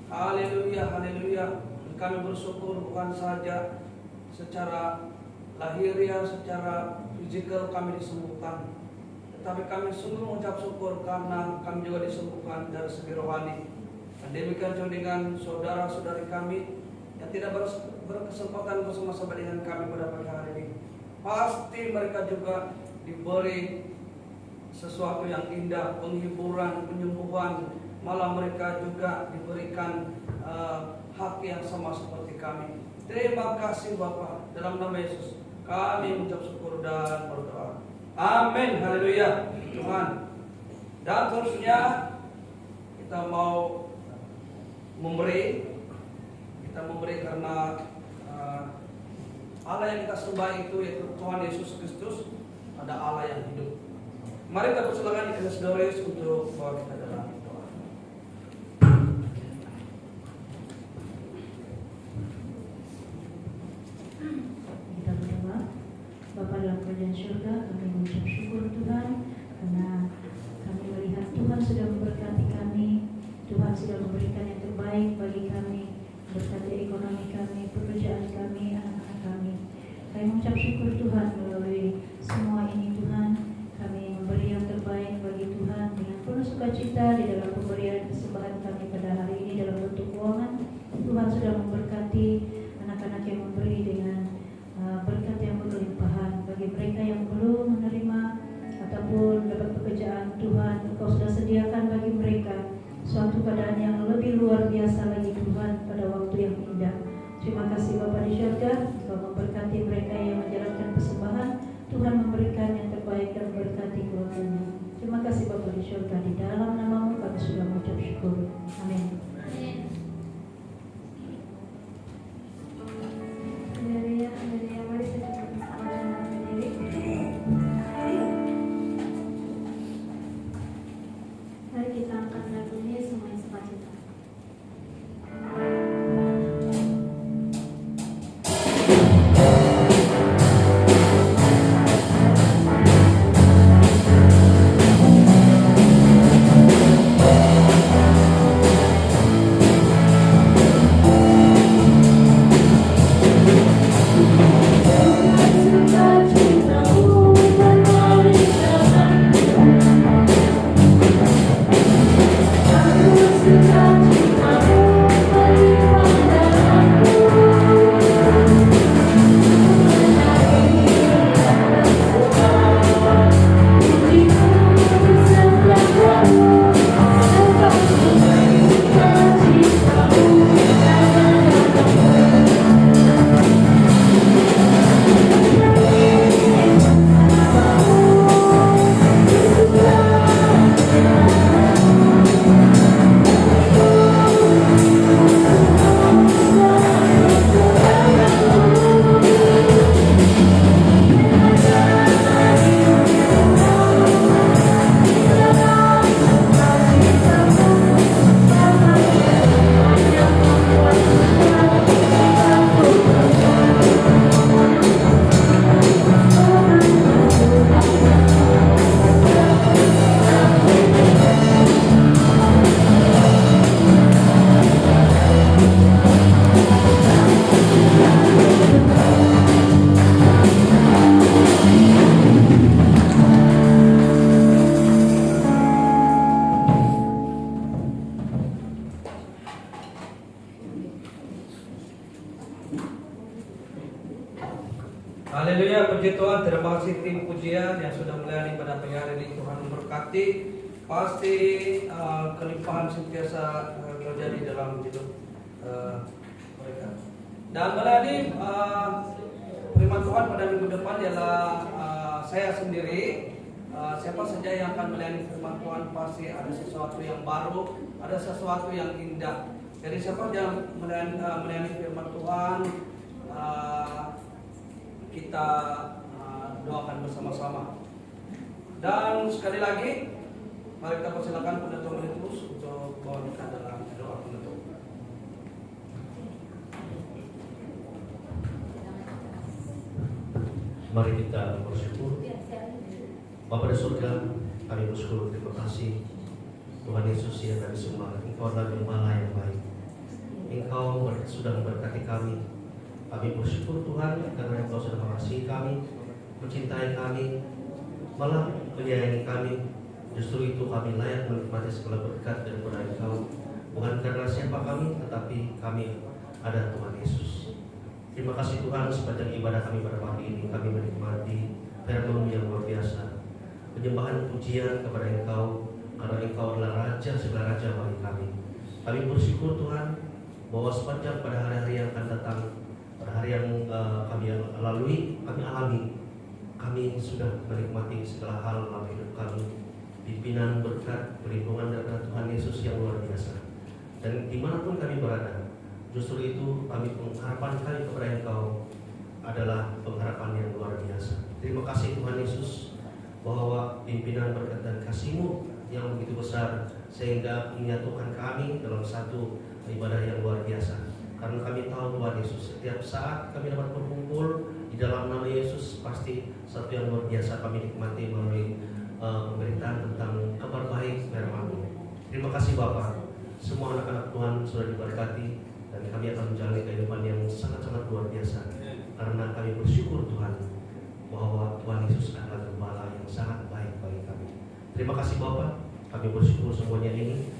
Haleluya, haleluya. Dan kami bersyukur bukan saja secara lahiriah, secara fisikal kami disembuhkan, tetapi kami sungguh mengucap syukur karena kami juga disembuhkan dari segi rohani. Dan demikian juga dengan saudara-saudari kami yang tidak berkesempatan bersama-sama dengan kami pada pagi hari ini. Pasti mereka juga diberi sesuatu yang indah, penghiburan, penyembuhan. Malah mereka juga diberikan hak yang sama seperti kami. Terima kasih Bapa, dalam nama Yesus kami mengucap syukur dan berdoa. Amin, haleluya Tuhan. Dan terusnya kita mau memberi karena Allah yang kita sembah itu yaitu Tuhan Yesus Kristus, ada Allah yang hidup. Mari kita persilakan Ignatius Doris untuk bawa kita dalam doa. Kita berdoa. Bapa dalam kerajaan surga, kami mengucap syukur Tuhan karena kami melihat Tuhan sudah memberkati kami, Tuhan sudah memberikan yang terbaik bagi kami, berkati ekonomi kami, pekerjaan kami, anak-anak kami. Kami mengucap syukur Tuhan melalui semua ini Tuhan, kami memberi yang terbaik bagi Tuhan dengan penuh sukacita di dalam pemberian persembahan kami pada hari ini dalam bentuk keuangan. Tuhan sudah memberkati anak-anak yang memberi dengan berkat yang berlimpahan. Bagi mereka yang belum menerima ataupun dapat pekerjaan, Tuhan Engkau sudah sediakan bagi mereka suatu keadaan yang lebih luar biasa lagi Tuhan pada waktu yang indah. Terima kasih Bapa di surga, Engkau memberkati mereka yang menjalankan persembahan. Tuhan memberikan yang terbaik dan memberkati keluarganya. Terima kasih Bapa di surga, di dalam nama-Mu kami sudah mengucap syukur. Amin. Haleluya, haleluya. Mari kita bersama dengan berdiri. Mari kita angkat lagunya semuanya sukacita. puji Tuhan, terima kasih tim pujian yang sudah melayani pada pagi hari ini. Tuhan memberkati. Pasti kelimpahan sentiasa terjadi dalam hidup mereka. Dan melayani firman Tuhan pada minggu depan ialah saya sendiri. Siapa saja yang akan melayani firman Tuhan pasti ada sesuatu yang baru, ada sesuatu yang indah. Jadi siapa yang melayani firman Tuhan, kita doakan bersama-sama. Dan sekali lagi, mari kita persilakan Pendeta Melitus untuk bawa kita dalam doa penutup. Mari kita bersyukur. Bapa di surga, kami bersyukur, terima kasih Tuhan Yesus yang kami sembah. Engkau adalah Gembala yang baik. Engkau sudah memberkati kami. Kami bersyukur Tuhan karena Engkau sudah mengasihi kami, mencintai kami, malah menyayangi kami. Justru itu kami layak menikmati segala berkat daripada Engkau. Bukan karena siapa kami, tetapi kami ada Tuhan Yesus. Terima kasih Tuhan, sepanjang ibadah kami pada pagi ini kami menikmati firman-Mu yang luar biasa. Penyembahan pujian kepada Engkau, karena Engkau adalah Raja segala Raja bagi kami. Kami bersyukur Tuhan bahwa sepanjang pada hari-hari yang akan datang, pada hari yang kami lalui, kami alami, kami sudah menikmati segala hal dalam hidup kami. Pimpinan, berkat, perlindungan dari Tuhan Yesus yang luar biasa. Dan dimanapun kami berada, justru itu pengharapan kami kepada Engkau adalah pengharapan yang luar biasa. Terima kasih Tuhan Yesus bahwa pimpinan, berkat dan kasih-Mu yang begitu besar sehingga menyatukan kami dalam satu ibadah yang luar biasa. Karena kami tahu Tuhan Yesus, setiap saat kami dapat berkumpul di dalam nama Yesus, pasti satu yang luar biasa kami nikmati melalui pemberitaan tentang kabar baik firman-Mu. Terima kasih Bapa. Semua anak-anak Tuhan sudah diberkati dan kami akan menjalani kehidupan yang sangat-sangat luar biasa. Karena kami bersyukur Tuhan bahwa Tuhan Yesus adalah Gembala yang sangat baik bagi kami. Terima kasih Bapa. Kami bersyukur semuanya ini